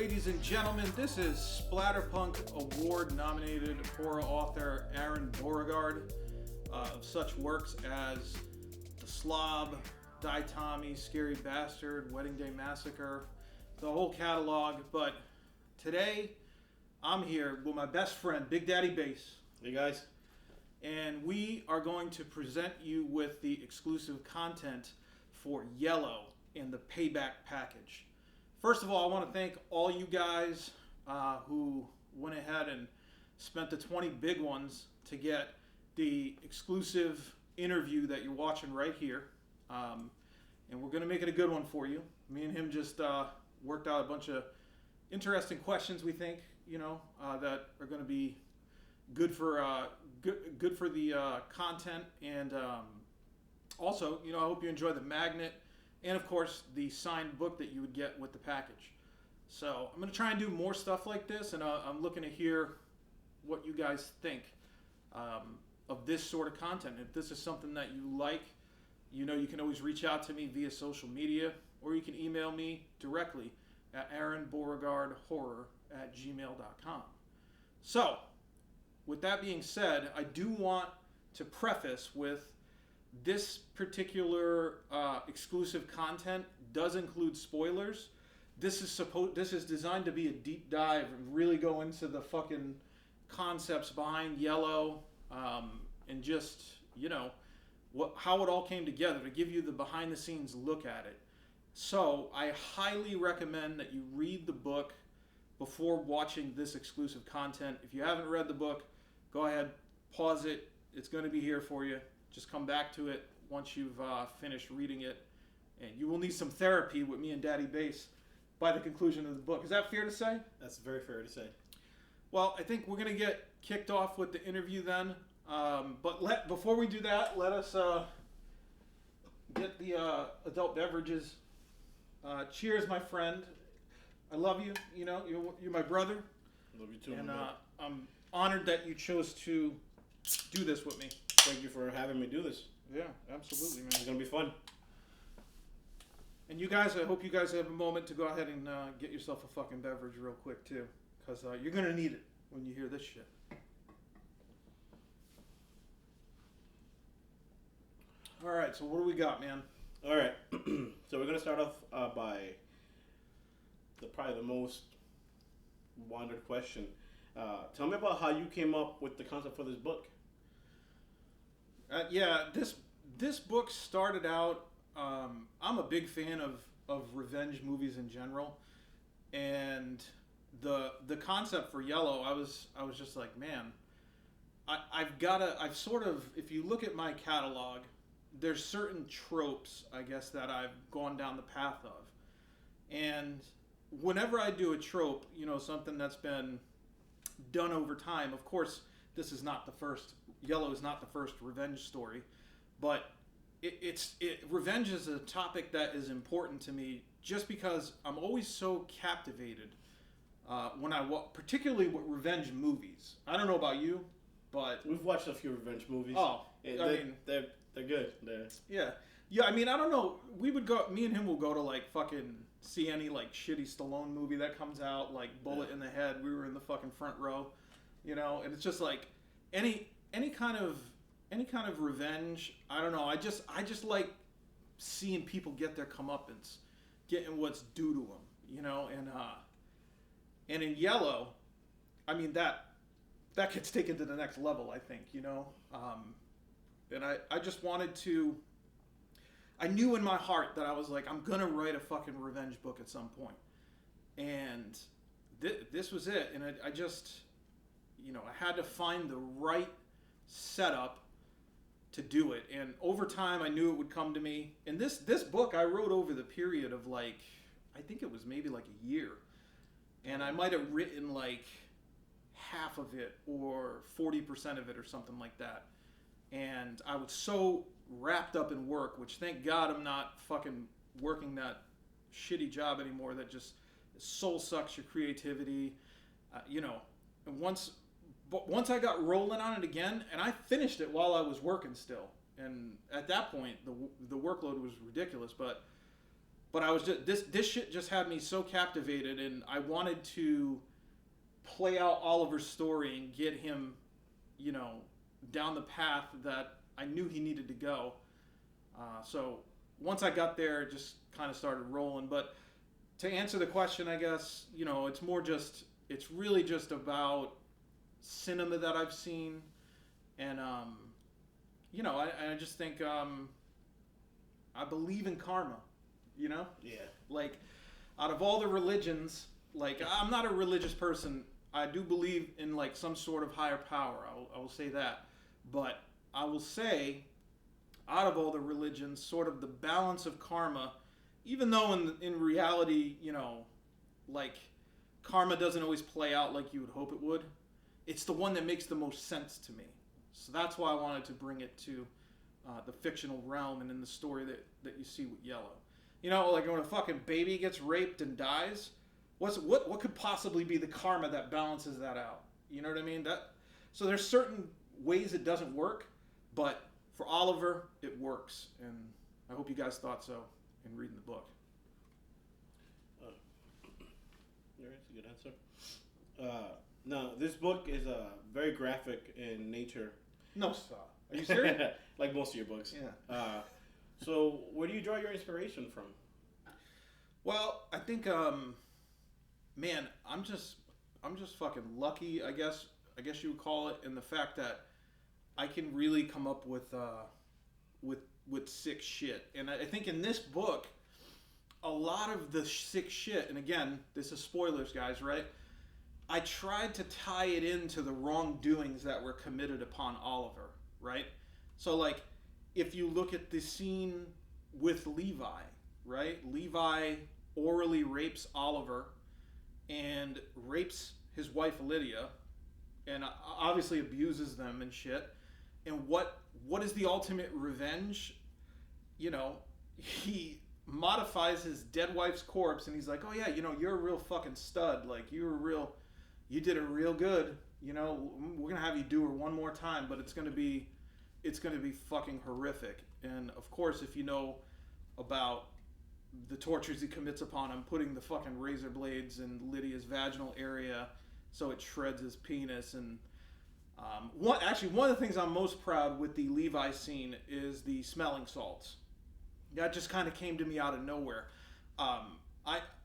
ladies and gentlemen, this is Splatterpunk Award-nominated horror author Aron Beauregard of such works as The Slob, Die Tommy, Scary Bastard, Wedding Day Massacre, the whole catalog. But today, I'm here with my best friend, Big Daddi Bace. Hey guys. And we are going to present you with the exclusive content for Yellow in the Payback package. First of all, I want to thank all you guys who went ahead and spent the 20 big ones to get the exclusive interview that you're watching right here. And we're going to make it a good one for you. Me and him just worked out a bunch of interesting questions we think, that are going to be good for the content. And also, I hope you enjoy the magnet. And of course, the signed book that you would get with the package. So I'm going to try and do more stuff like this, and I'm looking to hear what you guys think of this sort of content. If this is something that you like, you can always reach out to me via social media, or you can email me directly at aronbeauregardhorror@gmail.com. So, with that being said, I do want to preface with this particular exclusive content does include spoilers. This is designed to be a deep dive and really go into the fucking concepts behind Yellow, and just how it all came together to give you the behind the scenes look at it. So I highly recommend that you read the book before watching this exclusive content. If you haven't read the book, go ahead, pause it. It's going to be here for you. Just come back to it once you've finished reading it. And you will need some therapy with me and Daddi Bace by the conclusion of the book. Is that fair to say? That's very fair to say. Well, I think we're going to get kicked off with the interview then. But before we do that, let us get the adult beverages. Cheers, my friend. I love you. You're my brother. Love you too. And I'm honored that you chose to do this with me. Thank you for having me do this. Yeah, absolutely, man. It's going to be fun. And you guys, I hope you guys have a moment to go ahead and get yourself a fucking beverage real quick, too. Because you're going to need it when you hear this shit. All right, so what do we got, man? All right. So we're going to start off by probably the most wandered question. Tell me about how you came up with the concept for this book. This book started out. I'm a big fan of revenge movies in general, and the concept for Yellow, I was just like, man, I've sort of, if you look at my catalog, there's certain tropes, I guess, that I've gone down the path of, and whenever I do a trope, something that's been done over time, of course, this is not the first. Yellow is not the first revenge story, but revenge is a topic that is important to me just because I'm always so captivated when particularly with revenge movies. I don't know about you, but we've watched a few revenge movies. Oh, they're good. Yeah. I mean, I don't know. We would go. Me and him will go to like fucking see any like shitty Stallone movie that comes out, like Bullet in the Head. We were in the fucking front row, and it's just like any kind of revenge. I don't know. I just like seeing people get their comeuppance, getting what's due to them, and in Yellow, I mean that gets taken to the next level, I think, and I just wanted to. I knew in my heart that I was like, I'm gonna write a fucking revenge book at some point, and this was it. And I just, I had to find the right setup to do it, and over time I knew it would come to me. And this book I wrote over the period of like, I think it was maybe like a year, and I might have written like half of it or 40% of it or something like that. And I was so wrapped up in work, which thank God I'm not fucking working that shitty job anymore that just soul sucks your creativity, and once I got rolling on it again, and I finished it while I was working still, and at that point the workload was ridiculous, but But I was just this shit just had me so captivated, and I wanted to play out Oliver's story and get him, you know, down the path that I knew he needed to go. So once I got there, it just kind of started rolling. But to answer the question, I guess, you know, it's really just about cinema that I've seen. And, you know, I just think I believe in karma, you know? Yeah. Like, out of all the religions, like, I'm not a religious person. I do believe in, like, some sort of higher power. I will say that. But I will say, out of all the religions, sort of the balance of karma, even though in reality, you know, like, karma doesn't always play out like you would hope it would, it's the one that makes the most sense to me. So that's why I wanted to bring it to the fictional realm and in the story that you see with Yellow. You know, like when a fucking baby gets raped and dies, what could possibly be the karma that balances that out? You know what I mean? So there's certain ways it doesn't work, but for Oliver, it works. And I hope you guys thought so in reading the book. That's a good answer. No, this book is very graphic in nature. No, stop. Are you serious? Like most of your books. Yeah. So where do you draw your inspiration from? Well, I think, man, I'm just fucking lucky, I guess you would call it, in the fact that I can really come up with sick shit. And I think in this book, a lot of the sick shit, and again, this is spoilers, guys, right? I tried to tie it into the wrongdoings that were committed upon Oliver, right? So, like, if you look at the scene with Levi, right? Levi orally rapes Oliver and rapes his wife Lydia and obviously abuses them and shit. And what is the ultimate revenge? You know, he modifies his dead wife's corpse and he's like, oh yeah, you know, you're a real fucking stud. Like, you did it real good. You know, we're going to have you do her one more time, but it's going to be fucking horrific. And of course, if you know about the tortures he commits upon him, putting the fucking razor blades in Lydia's vaginal area so it shreds his penis. And one of the things I'm most proud with the Levi scene is the smelling salts. That just kind of came to me out of nowhere.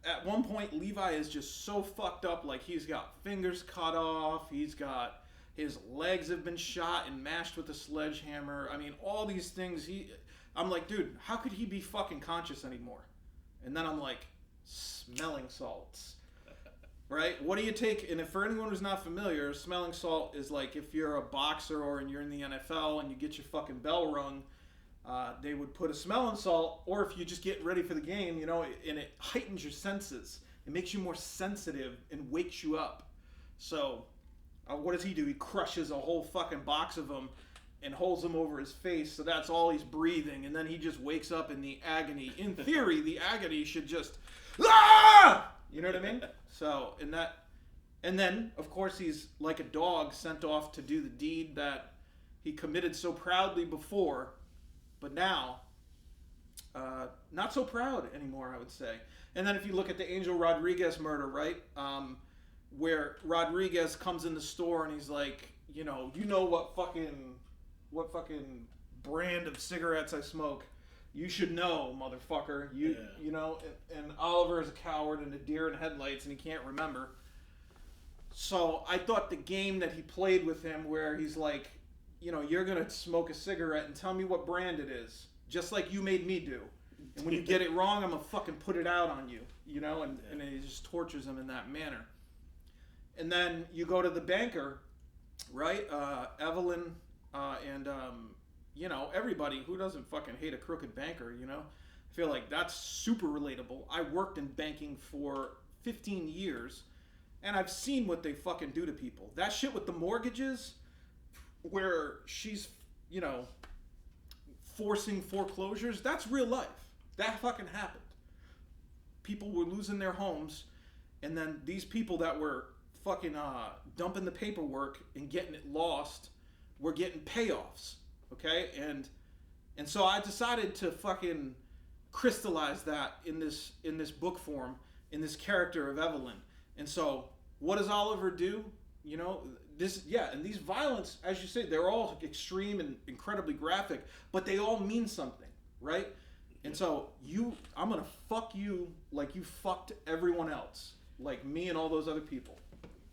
At one point, Levi is just so fucked up, like he's got fingers cut off, his legs have been shot and mashed with a sledgehammer. I mean, all these things. I'm like, dude, how could he be fucking conscious anymore? And then I'm like, smelling salts. Right? What do you take? And if for anyone who's not familiar, smelling salt is like if you're a boxer or you're in the NFL and you get your fucking bell rung, they would put a smelling salt, or if you just get ready for the game, you know, and it heightens your senses. It makes you more sensitive and wakes you up. So, what does he do? He crushes a whole fucking box of them and holds them over his face, so that's all he's breathing, and then he just wakes up in the agony. In theory, the agony should just, ah! You know what I mean? So, and then, of course, he's like a dog sent off to do the deed that he committed so proudly before, but now, not so proud anymore, I would say. And then if you look at the Angel Rodriguez murder, right, where Rodriguez comes in the store and he's like, you know what fucking brand of cigarettes I smoke. You should know, motherfucker. You know, and Oliver is a coward and a deer in headlights and he can't remember. So I thought the game that he played with him where he's like, you know, you're going to smoke a cigarette and tell me what brand it is, just like you made me do. And when you get it wrong, I'm going to fucking put it out on you, you know, and he just tortures him in that manner. And then you go to the banker, right? Evelyn and, you know, everybody who doesn't fucking hate a crooked banker, you know? I feel like that's super relatable. I worked in banking for 15 years, and I've seen what they fucking do to people. That shit with the mortgages, where she's, you know, forcing foreclosures, that's real life. That fucking happened. People were losing their homes, and then these people that were fucking dumping the paperwork and getting it lost were getting payoffs, okay? And so I decided to fucking crystallize that in this book form, in this character of Evelyn. And so, what does Oliver do? You know, and these violence, as you say, they're all extreme and incredibly graphic, but they all mean something, right? And so I'm gonna fuck you like you fucked everyone else, like me and all those other people.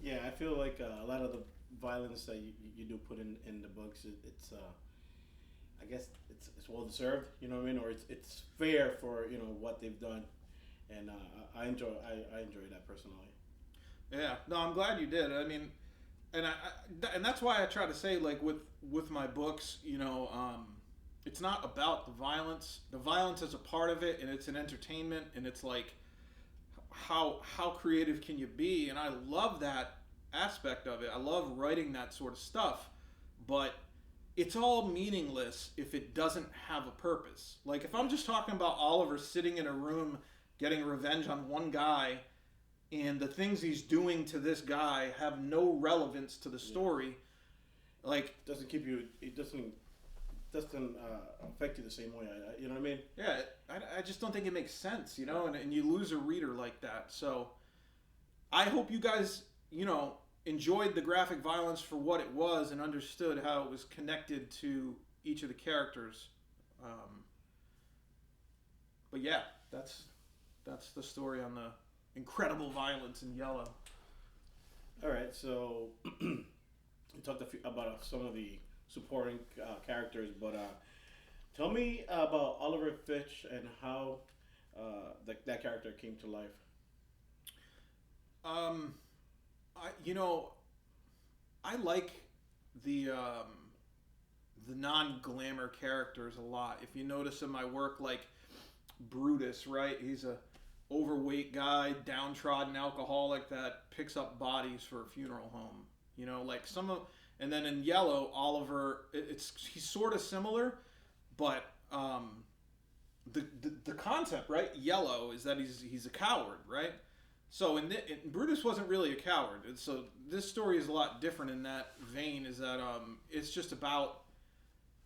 Yeah, I feel like a lot of the violence that you do put in the books, it's I guess it's well deserved, you know what I mean, or it's fair for what they've done, and I enjoy that personally. Yeah, no, I'm glad you did. I mean, and that's why I try to say, like, with my books, it's not about the violence. The violence is a part of it, and it's an entertainment, and it's like how creative can you be? And I love that aspect of it. I love writing that sort of stuff, but it's all meaningless if it doesn't have a purpose. Like, if I'm just talking about Oliver sitting in a room getting revenge on one guy, and the things he's doing to this guy have no relevance to the story, like, it doesn't affect you the same way. You know what I mean? Yeah, I just don't think it makes sense, and you lose a reader like that. So I hope you guys, enjoyed the graphic violence for what it was and understood how it was connected to each of the characters. But yeah, that's the story on the incredible violence in Yellow. All right, so we talked about some of the supporting characters, but tell me about Oliver Fitch and how that character came to life. I like the non-glamour characters a lot. If you notice in my work, like Brutus, right? He's a overweight guy, downtrodden alcoholic that picks up bodies for a funeral home. Like and then in Yellow, Oliver, he's sort of similar, but the concept, right? Yellow is that he's a coward, right? So in Brutus wasn't really a coward, and so this story is a lot different in that vein. Is that it's just about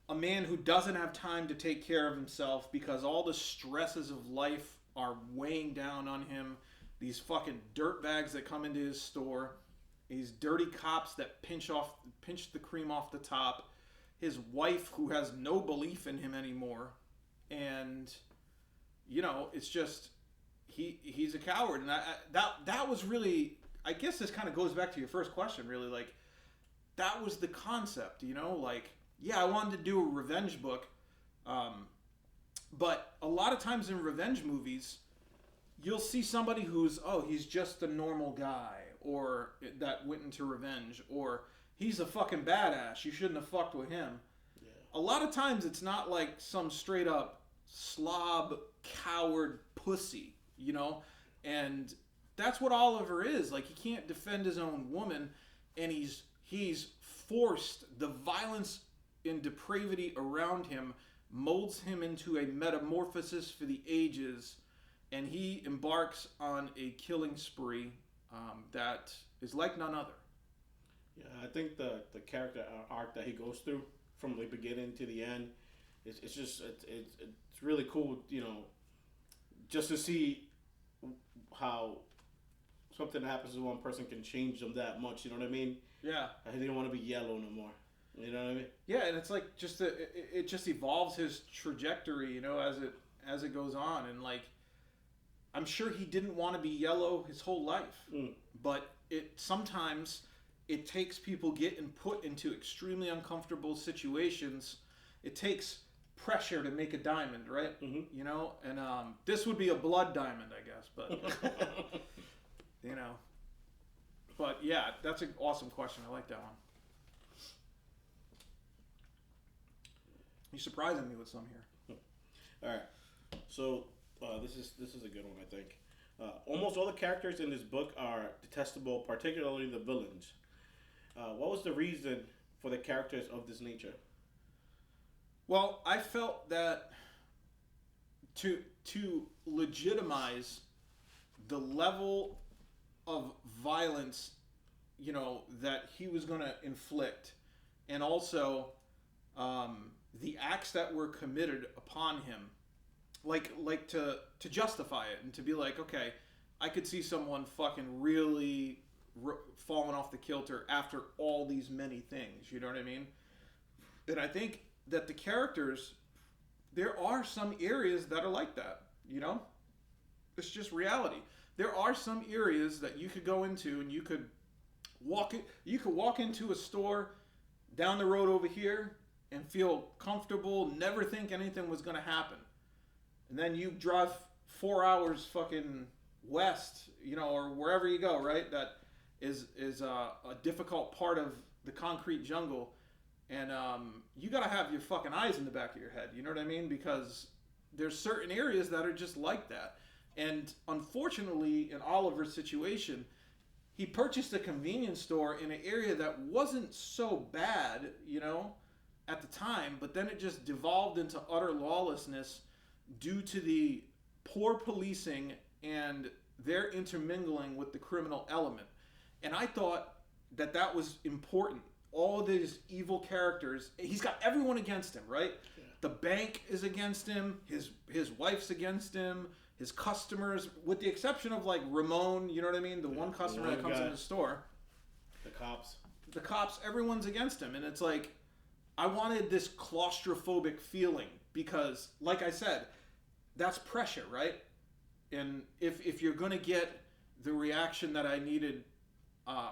a man who doesn't have time to take care of himself because all the stresses of life are weighing down on him. These fucking dirtbags that come into his store, these dirty cops that pinch the cream off the top, his wife who has no belief in him anymore, and it's just. He's a coward, and that was really, I guess this kind of goes back to your first question, really, like, that was the concept, like, yeah, I wanted to do a revenge book, but a lot of times in revenge movies, you'll see somebody he's just a normal guy, or that went into revenge, or he's a fucking badass, you shouldn't have fucked with him. Yeah. A lot of times it's not like some straight up slob, coward pussy. And that's what Oliver is. Like, he can't defend his own woman, and he's forced. The violence and depravity around him molds him into a metamorphosis for the ages, and he embarks on a killing spree that is like none other. Yeah, I think the character arc that he goes through from the beginning to the end, it's really cool, just to see how something that happens to one person can change them that much. You know what I mean? Yeah. He didn't want to be yellow no more. You know what I mean? Yeah, and it's like it just evolves his trajectory, as it goes on, and like I'm sure he didn't want to be yellow his whole life, but sometimes it takes people getting put into extremely uncomfortable situations. It takes pressure to make a diamond, right? Mm-hmm. And this would be a blood diamond, I guess, but but yeah, that's an awesome question. I like that one. You're surprising me with some here. All right, so this is a good one, I think. Almost all the characters in this book are detestable, particularly the villains. What was the reason for the characters of this nature? Well, I felt that to legitimize the level of violence, that he was going to inflict, and also the acts that were committed upon him, to justify it and to be like, okay, I could see someone fucking really falling off the kilter after all these many things. You know what I mean? And I think that the characters, there are some areas that are like that. You know, it's just reality. There are some areas that you could go into and you could walk into a store down the road over here and feel comfortable, never think anything was going to happen. And then you drive 4 hours fucking west, you know, or wherever you go, right? That is a difficult part of the concrete jungle. And you got to have your fucking eyes in the back of your head, you know what I mean? Because there's certain areas that are just like that. And unfortunately, in Oliver's situation, he purchased a convenience store in an area that wasn't so bad, you know, at the time, but then it just devolved into utter lawlessness due to the poor policing and their intermingling with the criminal element. And I thought that that was important. All of these evil characters, he's got everyone against him, right? Yeah. The bank is against him, his wife's against him, his customers, with the exception of like Ramon, you know what I mean? The one customer that comes in the store. The cops, everyone's against him. And it's like, I wanted this claustrophobic feeling because, like I said, that's pressure, right? And if you're going to get the reaction that I needed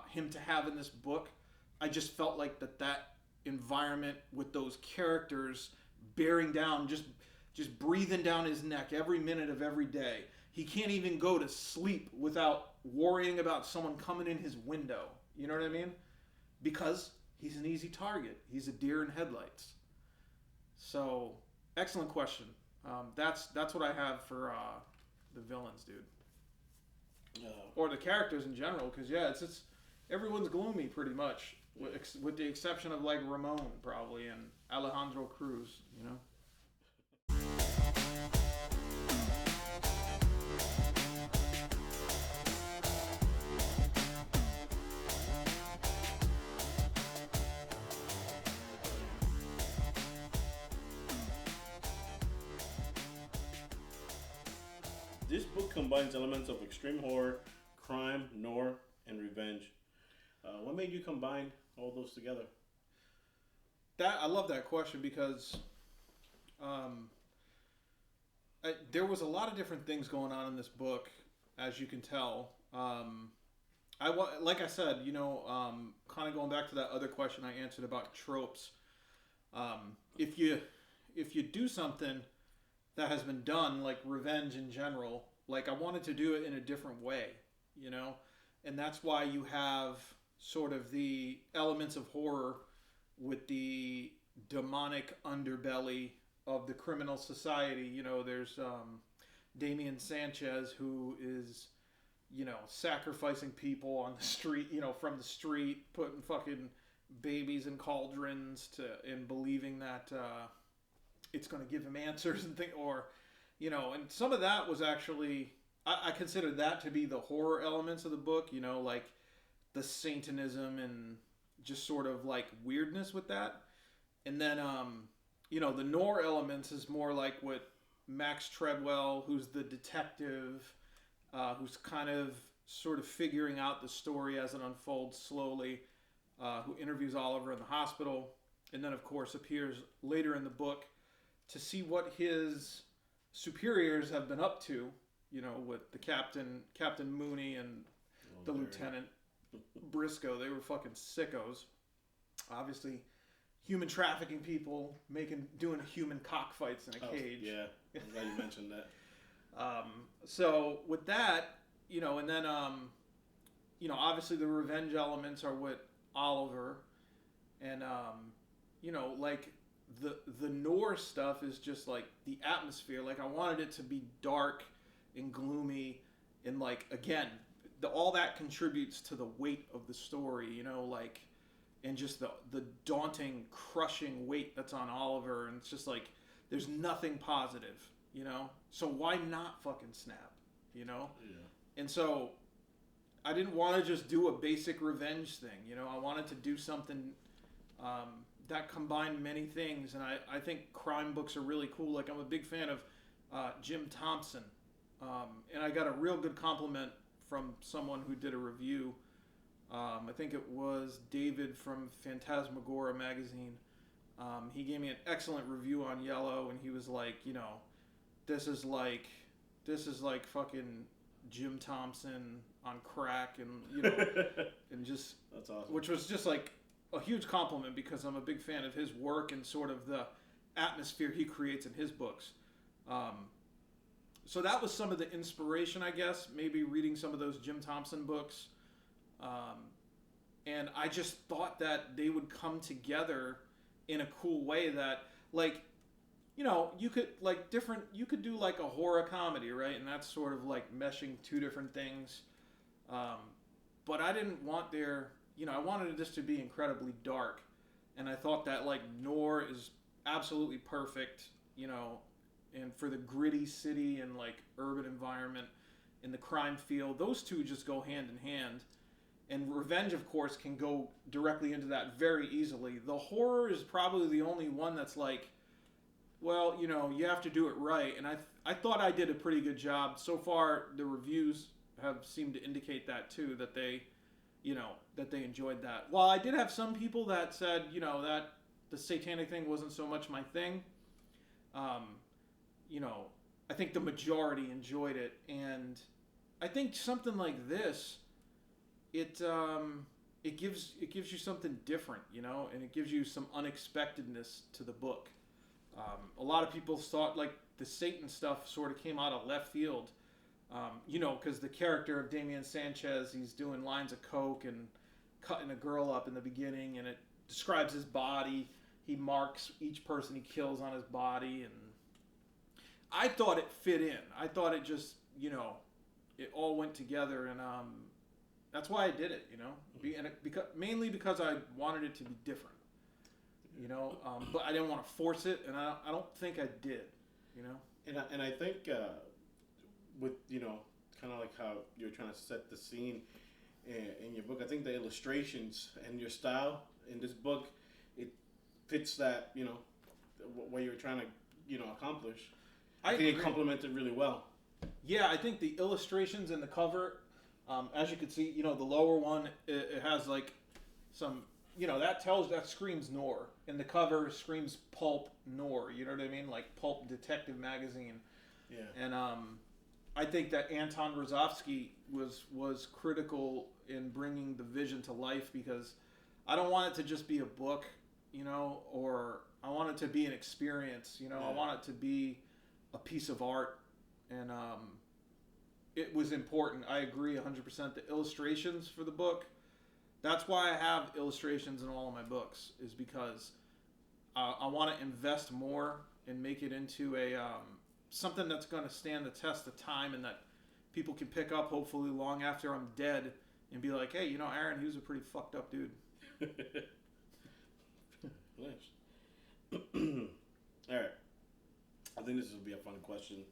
him to have in this book, I just felt like that environment with those characters bearing down, just breathing down his neck every minute of every day. He can't even go to sleep without worrying about someone coming in his window. You know what I mean? Because he's an easy target. He's a deer in headlights. So, excellent question. That's what I have for the villains, dude. Or the characters in general, because yeah, it's everyone's gloomy pretty much, with the exception of like Ramon probably and Alejandro Cruz, you know. This book combines elements of extreme horror, crime, noir, and revenge. What made you combine all those together? I love that question because there was a lot of different things going on in this book, as you can tell. Like I said, you know, kind of going back to that other question I answered about tropes. If you do something that has been done, like revenge in general, like I wanted to do it in a different way, you know? And that's why you have sort of the elements of horror with the demonic underbelly of the criminal society. You know, there's Damian Sanchez, who is, you know, sacrificing people on the street, you know, from the street, putting fucking babies in cauldrons and believing that it's going to give him answers and things, or, you know, and some of that was actually, I consider that to be the horror elements of the book, you know, like the Satanism and just sort of like weirdness with that. And then, you know, the noir elements is more like what Max Treadwell, who's the detective, who's kind of sort of figuring out the story as it unfolds slowly, who interviews Oliver in the hospital, and then, of course, appears later in the book to see what his superiors have been up to, you know, with the Captain Mooney and the Lieutenant Briscoe. They were fucking sickos. Obviously, human trafficking people, doing human cockfights in a cage. Yeah, I'm glad you mentioned that. So with that, you know, and then, you know, obviously the revenge elements are with Oliver, and, you know, like the noir stuff is just like the atmosphere. Like I wanted it to be dark and gloomy, and like, again, all that contributes to the weight of the story, you know, like, and just the daunting, crushing weight that's on Oliver, and it's just like, there's nothing positive, you know? So why not fucking snap, you know? Yeah. And so I didn't want to just do a basic revenge thing, you know? I wanted to do something that combined many things, and I think crime books are really cool. Like, I'm a big fan of Jim Thompson. And I got a real good compliment from someone who did a review. I think it was David from Phantasmagoria magazine. He gave me an excellent review on Yellow, and he was like, this is like fucking Jim Thompson on crack, and and just that's awesome. Which was just like a huge compliment because I'm a big fan of his work and sort of the atmosphere he creates in his books. So that was some of the inspiration, I guess, maybe reading some of those Jim Thompson books. And I just thought that they would come together in a cool way that, like, you could, like, you could do, like, a horror comedy, right? And that's sort of, like, meshing two different things. But I didn't want I wanted this to be incredibly dark. And I thought that, like, Noir is absolutely perfect, and for the gritty city and, like, urban environment in the crime field. Those two just go hand in hand. And Revenge, of course, can go directly into that very easily. The horror is probably the only one that's like, well, you have to do it right. And I thought I did a pretty good job. So far, the reviews have seemed to indicate that too, that they enjoyed that. While I did have some people that said, that the satanic thing wasn't so much my thing, I think the majority enjoyed it. And I think something like this, it gives you something different, and it gives you some unexpectedness to the book. A lot of people thought like the Satan stuff sort of came out of left field, because the character of Damian Sanchez, he's doing lines of coke and cutting a girl up in the beginning, and it describes his body. He marks each person he kills on his body, and I thought it fit in. I thought it just, it all went together, and that's why I did it, mainly because I wanted it to be different, but I didn't want to force it, and I don't think I did, And I think with kind of like how you're trying to set the scene in your book, I think the illustrations and your style in this book, it fits that what you're trying to accomplish. I think it complemented really well. Yeah, I think the illustrations and the cover. As you can see, the lower one, it has like some, that screams noir. And the cover screams pulp noir, you know what I mean? Like pulp detective magazine. Yeah. And I think that Anton Rozovsky was critical in bringing the vision to life, because I don't want it to just be a book, or I want it to be an experience, Yeah. I want it to be a piece of art. And it was important. I agree 100%. The illustrations for the book, that's why I have illustrations in all of my books, is because I want to invest more and make it into a something that's going to stand the test of time, and that people can pick up hopefully long after I'm dead and be like, hey, Aaron, he was a pretty fucked up dude. Nice. All right. I think this will be a fun question.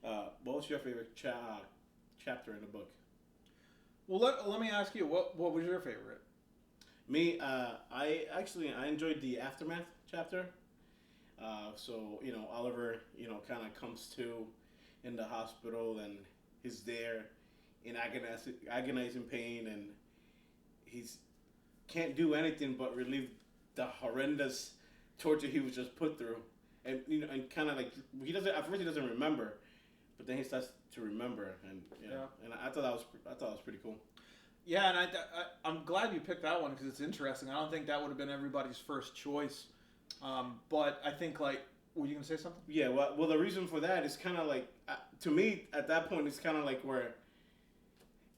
What was your favorite chapter in the book? Well, let me ask you, what was your favorite? Me, I enjoyed the aftermath chapter. So Oliver, kind of comes to in the hospital, and he's there in agonizing pain, and he's can't do anything but relieve the horrendous torture he was just put through, and and kind of like he doesn't remember. But then he starts to remember, and and I thought that was pretty cool. Yeah, and I'm glad you picked that one, because it's interesting. I don't think that would have been everybody's first choice, but I think, like, were you gonna say something? Yeah, well, the reason for that is kind of like, to me at that point, it's kind of like where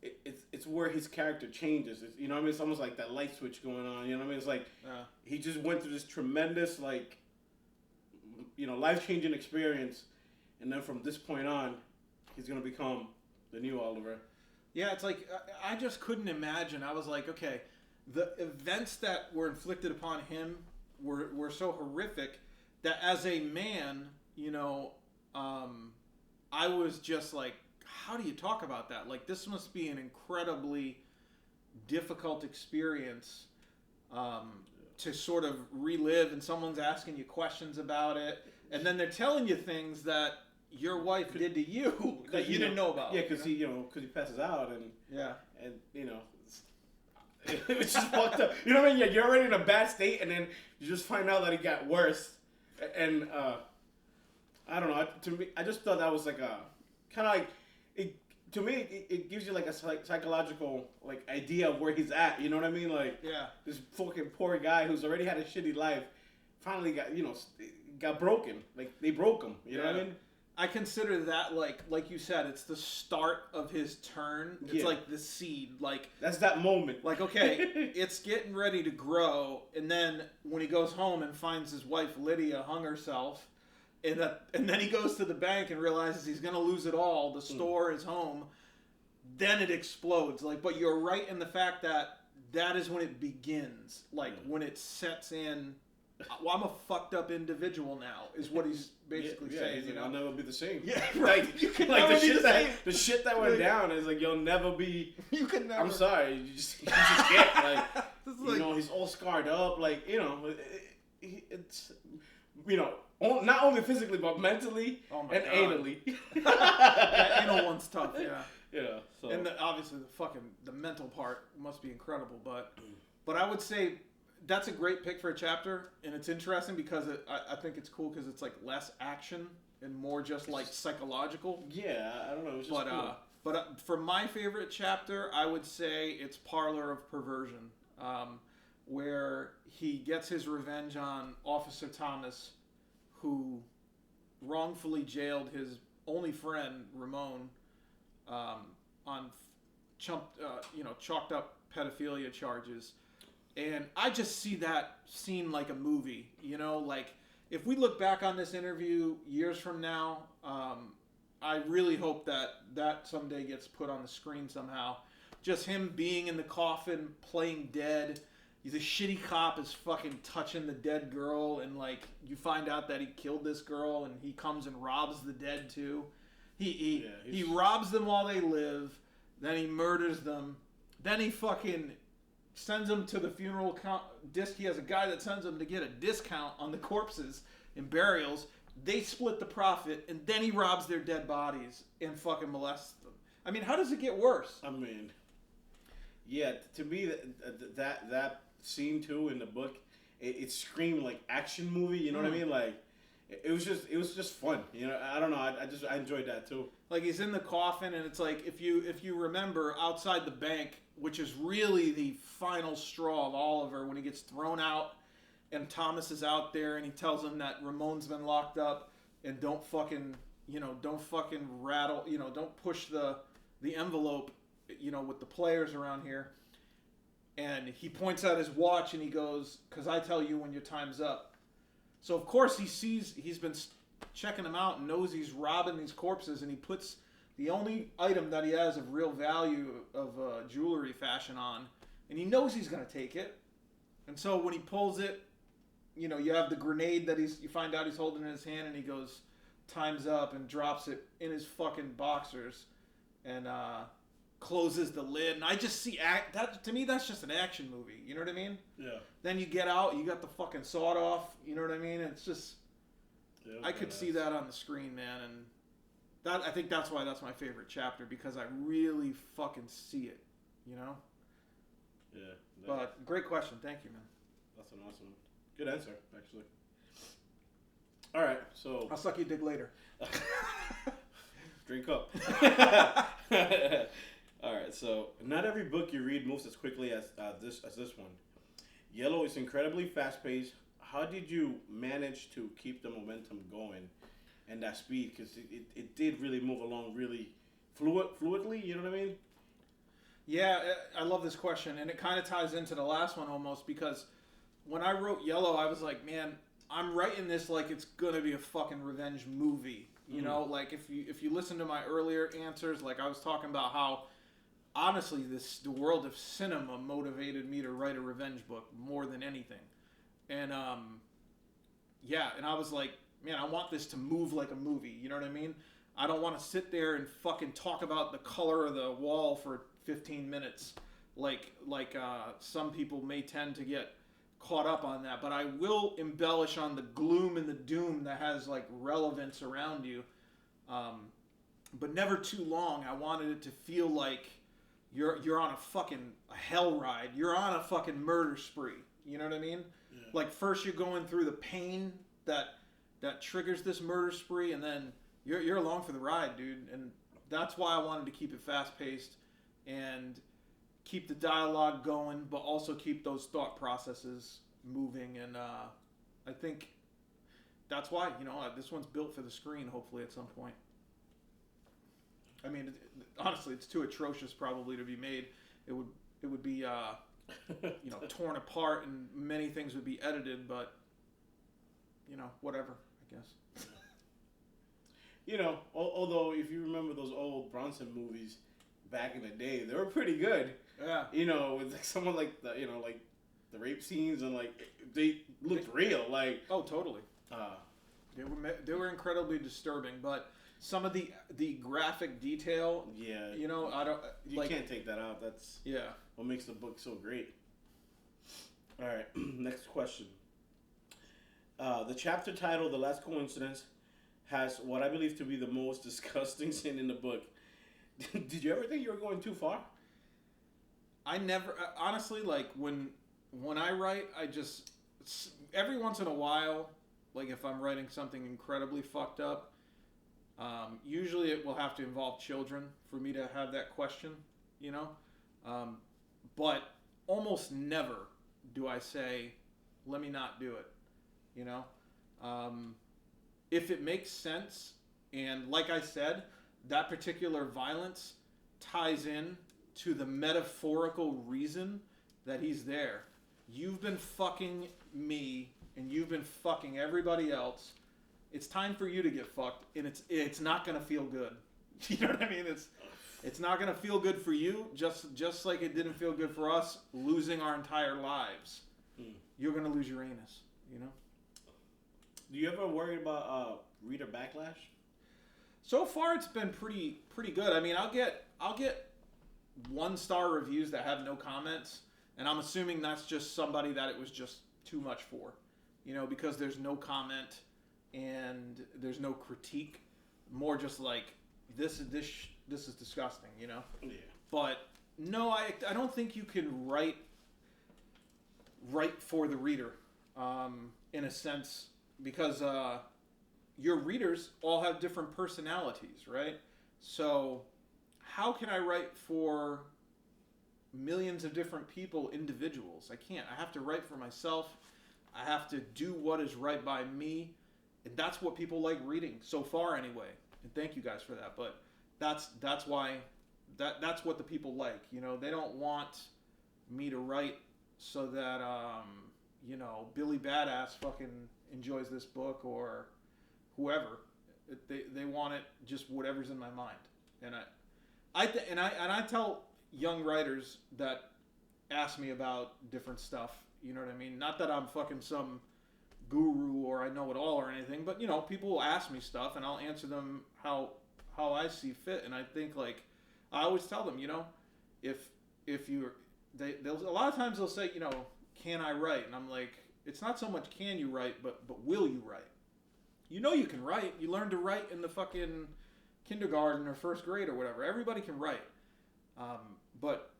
it's where his character changes. It's, it's almost like that light switch going on. It's like he just went through this tremendous, like, life-changing experience. And then from this point on, he's going to become the new Oliver. Yeah, it's like, I just couldn't imagine. I was like, okay, the events that were inflicted upon him were so horrific that as a man, I was just like, how do you talk about that? Like, this must be an incredibly difficult experience to sort of relive, and someone's asking you questions about it. And then they're telling you things that, your wife did to you that you didn't know about. Yeah, because he passes out and yeah, and it's just fucked up. You know what I mean? Yeah, you're already in a bad state, and then you just find out that it got worse. And I don't know. To me, I just thought that was like a kind of like it. To me, it gives you like a psychological like idea of where he's at. You know what I mean? Like, yeah, this fucking poor guy who's already had a shitty life finally got broken. Like, they broke him. You know what I mean? I consider that like you said, it's the start of his turn. It's like the seed. Like, that's that moment. Like, okay, it's getting ready to grow, and then when he goes home and finds his wife Lydia hung herself, and then he goes to the bank and realizes he's gonna lose it all. The store is home. Then it explodes. Like, but you're right in the fact that is when it begins. Like, when it sets in. Well, I'm a fucked up individual now, is what he's basically saying. He's like, I'll never be the same. Yeah, right. Like, you can like never the be shit the same. The shit that went down is like, you'll never be. You can never. I'm sorry, you just can't. Like, he's all scarred up. Like, it's not only physically but mentally and anally. That anal one's tough. Yeah. Yeah. So. And obviously the mental part must be incredible, but I would say. That's a great pick for a chapter, and it's interesting because I think it's cool because it's like less action and more just like psychological. Yeah, I don't know. It was just cool. But for my favorite chapter, I would say it's Parlor of Perversion, where he gets his revenge on Officer Thomas, who wrongfully jailed his only friend Ramon on chalked up pedophilia charges. And I just see that scene like a movie, like if we look back on this interview years from now, I really hope that someday gets put on the screen somehow. Just him being in the coffin, playing dead. He's a shitty cop, is fucking touching the dead girl, and like you find out that he killed this girl, and he comes and robs the dead too. He robs them while they live, then he murders them, then he fucking sends them to the funeral disc. He has a guy that sends them to get a discount on the corpses and burials. They split the profit, and then he robs their dead bodies and fucking molests them. I mean, how does it get worse? I mean, yeah, to me, that scene too in the book, it screamed like action movie. You know what I mean? Like, it was just fun. I don't know. I enjoyed that too. Like, he's in the coffin, and it's like if you remember outside the bank, which is really the final straw of Oliver, when he gets thrown out and Thomas is out there and he tells him that Ramon's been locked up and don't fucking rattle, don't push the envelope, with the players around here. And he points out his watch and he goes, "'Cause I tell you when your time's up." So of course he's been checking them out and knows he's robbing these corpses, and he puts the only item that he has of real value of jewelry fashion on, and he knows he's going to take it. And so when he pulls it, you have the grenade that you find out he's holding in his hand, and he goes, "Time's up," and drops it in his fucking boxers and closes the lid. And I just see that, to me, that's just an action movie. You know what I mean? Yeah. Then you get out, you got the fucking sawed off. You know what I mean? It's just, I could see that on the screen, man, and I think that's why that's my favorite chapter, because I really fucking see it, Yeah. But great question. Thank you, man. That's an awesome, good answer, actually. All right, so I'll suck your dick later. Drink up. All right, so not every book you read moves as quickly as this one. Yellow is incredibly fast-paced. How did you manage to keep the momentum going and that speed? Because it did really move along really fluidly, you know what I mean? Yeah, I love this question, and it kind of ties into the last one almost, because when I wrote Yellow, I was like, man, I'm writing this like it's gonna be a fucking revenge movie. You know, like if you listen to my earlier answers, like I was talking about how honestly the world of cinema motivated me to write a revenge book more than anything. And and I was like, man, I want this to move like a movie. You know what I mean? I don't want to sit there and fucking talk about the color of the wall for 15 minutes like some people may tend to get caught up on that, but I will embellish on the gloom and the doom that has like relevance around you. but never too long. I wanted it to feel like you're on a hell ride. You're on a fucking murder spree. You know what I mean? Yeah. Like first you're going through the pain that triggers this murder spree, and then you're along for the ride, dude. And that's why I wanted to keep it fast paced and keep the dialogue going, but also keep those thought processes moving. And I think that's why, this one's built for the screen, hopefully at some point. I mean, honestly, it's too atrocious probably to be made. It would be torn apart, and many things would be edited, but whatever, I guess. Although if you remember those old Bronson movies back in the day, they were pretty good. Yeah. With like someone like the rape scenes, and like they looked real. Like, oh, totally. They were incredibly disturbing, but some of the graphic detail. Yeah. I don't. You can't take that out. That's what makes the book so great. All right. Next question. The chapter title, "The Last Coincidence," has what I believe to be the most disgusting scene in the book. Did you ever think you were going too far? I never, honestly, like when I write, I just, every once in a while, like if I'm writing something incredibly fucked up, usually it will have to involve children for me to have that question, but almost never do I say, let me not do it, if it makes sense, and like I said, that particular violence ties in to the metaphorical reason that he's there. You've been fucking me, and you've been fucking everybody else. It's time for you to get fucked, and it's not gonna feel good. You know what I mean? It's not gonna feel good for you, just like it didn't feel good for us losing our entire lives. You're gonna lose your anus, Do you ever worry about reader backlash? So far, it's been pretty good. I mean, I'll get 1-star reviews that have no comments, and I'm assuming that's just somebody that it was just too much for, because there's no comment and there's no critique. More just like this is disgusting, Yeah. But no, I don't think you can write for the reader, in a sense, because your readers all have different personalities, right? So how can I write for millions of different people, individuals? I can't. I have to write for myself. I have to do what is right by me. And that's what people like reading so far anyway. And thank you guys for that. But that's why that's what the people like. They don't want me to write so that Billy Badass fucking enjoys this book, or whoever. They want it just whatever's in my mind. And I tell young writers that ask me about different stuff, you know what I mean? Not that I'm fucking some guru or I know it all or anything, but people will ask me stuff and I'll answer them how I see fit. And I think, like, I always tell them, if you're, they'll a lot of times they'll say, can I write? And I'm like, it's not so much can you write, but will you write? You can write. You learn to write in the fucking kindergarten or first grade or whatever. Everybody can write. But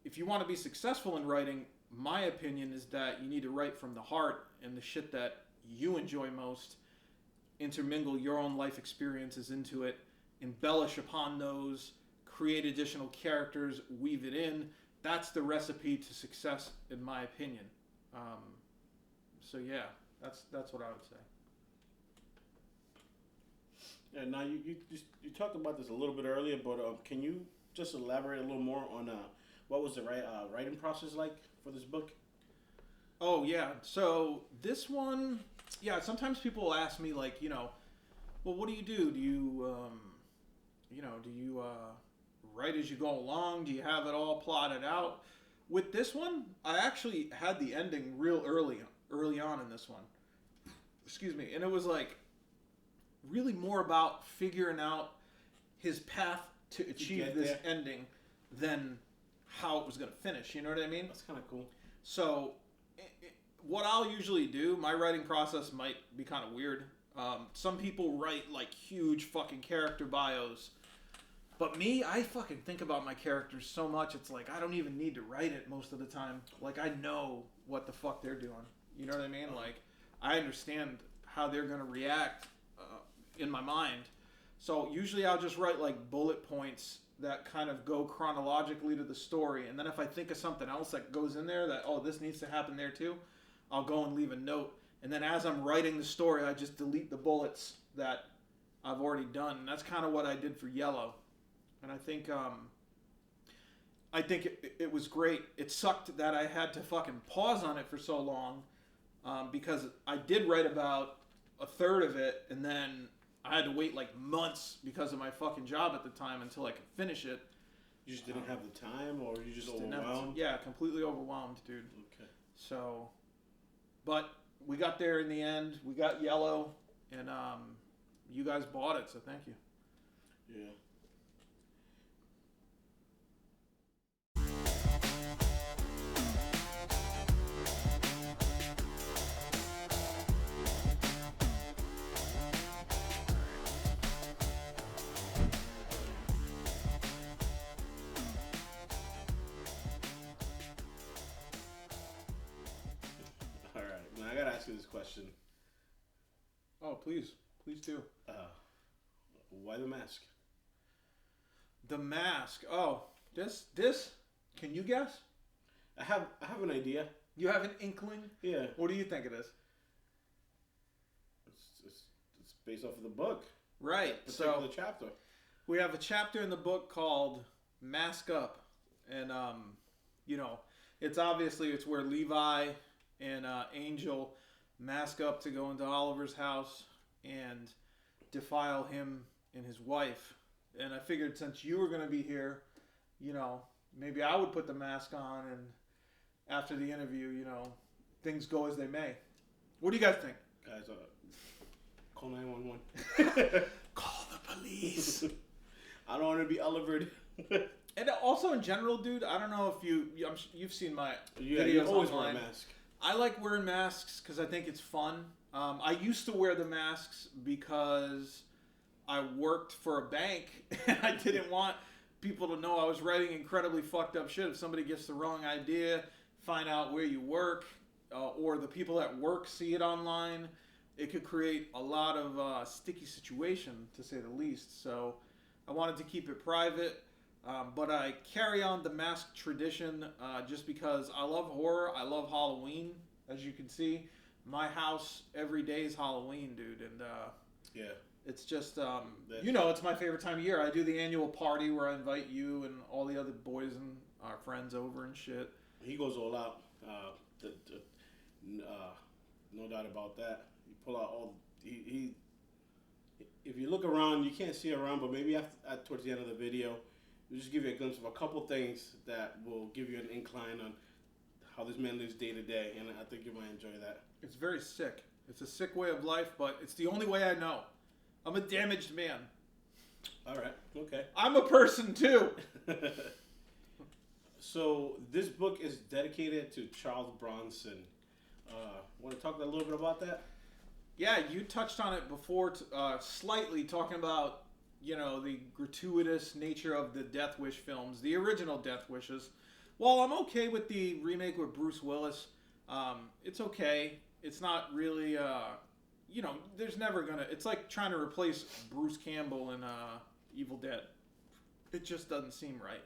if you want to be successful in writing, my opinion is that you need to write from the heart and the shit that you enjoy most, intermingle your own life experiences into it, embellish upon those, create additional characters, weave it in. That's the recipe to success, in my opinion. So yeah, that's what I would say. Yeah. Now you talked about this a little bit earlier, but can you just elaborate a little more on what was the writing process like for this book? Oh yeah. So this one, sometimes people will ask me, like, well, what do you do? Do you write as you go along? Do you have it all plotted out? With this one, I actually had the ending real early on in this one. Excuse me. And it was like really more about figuring out his path to achieve this ending than how it was going to finish. You know what I mean? That's kind of cool. So what I'll usually do, my writing process might be kind of weird. Some people write like huge fucking character bios. But me, I fucking think about my characters so much, it's like I don't even need to write it most of the time. Like, I know what the fuck they're doing. You know what I mean? Like, I understand how they're going to react in my mind. So usually I'll just write like bullet points that kind of go chronologically to the story. And then if I think of something else that goes in there that, oh, this needs to happen there too, I'll go and leave a note. And then as I'm writing the story, I just delete the bullets that I've already done. And that's kind of what I did for Yellow. And I think it was great. It sucked that I had to fucking pause on it for so long because I did write about a third of it, and then I had to wait like months because of my fucking job at the time until I could finish it. You just didn't have the time, or you just overwhelmed? Yeah, completely overwhelmed, dude. Okay. So, but we got there in the end. We got Yellow, and you guys bought it, so thank you. Yeah. I gotta ask you this question. Oh, please do. Why the mask? The Mask. Oh, this. Can you guess? I have an idea. You have an inkling? Yeah. What do you think it is? It's based off of the book. Right. So the chapter. We have a chapter in the book called Mask Up, and it's where Levi and Angel mask up to go into Oliver's house and defile him and his wife. And I figured since you were going to be here, maybe I would put the mask on, and after the interview, things go as they may. What do you guys think? Guys, call 911. Call the police. I don't want to be Olivered. And also in general, dude, I don't know if you've seen my videos you always online. wear a mask. I like wearing masks because I think it's fun. I used to wear the masks because I worked for a bank and I didn't want people to know I was writing incredibly fucked up shit. If somebody gets the wrong idea, find out where you work, or the people at work see it online, it could create a lot of sticky situation, to say the least. So I wanted to keep it private. But I carry on the mask tradition just because I love horror. I love Halloween. As you can see, my house every day is Halloween, dude. And yeah, it's just, it's my favorite time of year. I do the annual party where I invite you and all the other boys and our friends over and shit. He goes all out. No doubt about that. You pull out all... He if you look around, you can't see around, but maybe towards the end of the video... We'll just give you a glimpse of a couple things that will give you an incline on how this man lives day to day, and I think you might enjoy that. It's very sick. It's a sick way of life, but it's the only way I know. I'm a damaged man. All right, okay. I'm a person too. So this book is dedicated to Charles Bronson. Want to talk a little bit about that? Yeah, you touched on it before, slightly talking about the gratuitous nature of the Death Wish films, the original Death Wishes. While I'm okay with the remake with Bruce Willis, it's okay. It's not really, there's never gonna... It's like trying to replace Bruce Campbell in Evil Dead. It just doesn't seem right,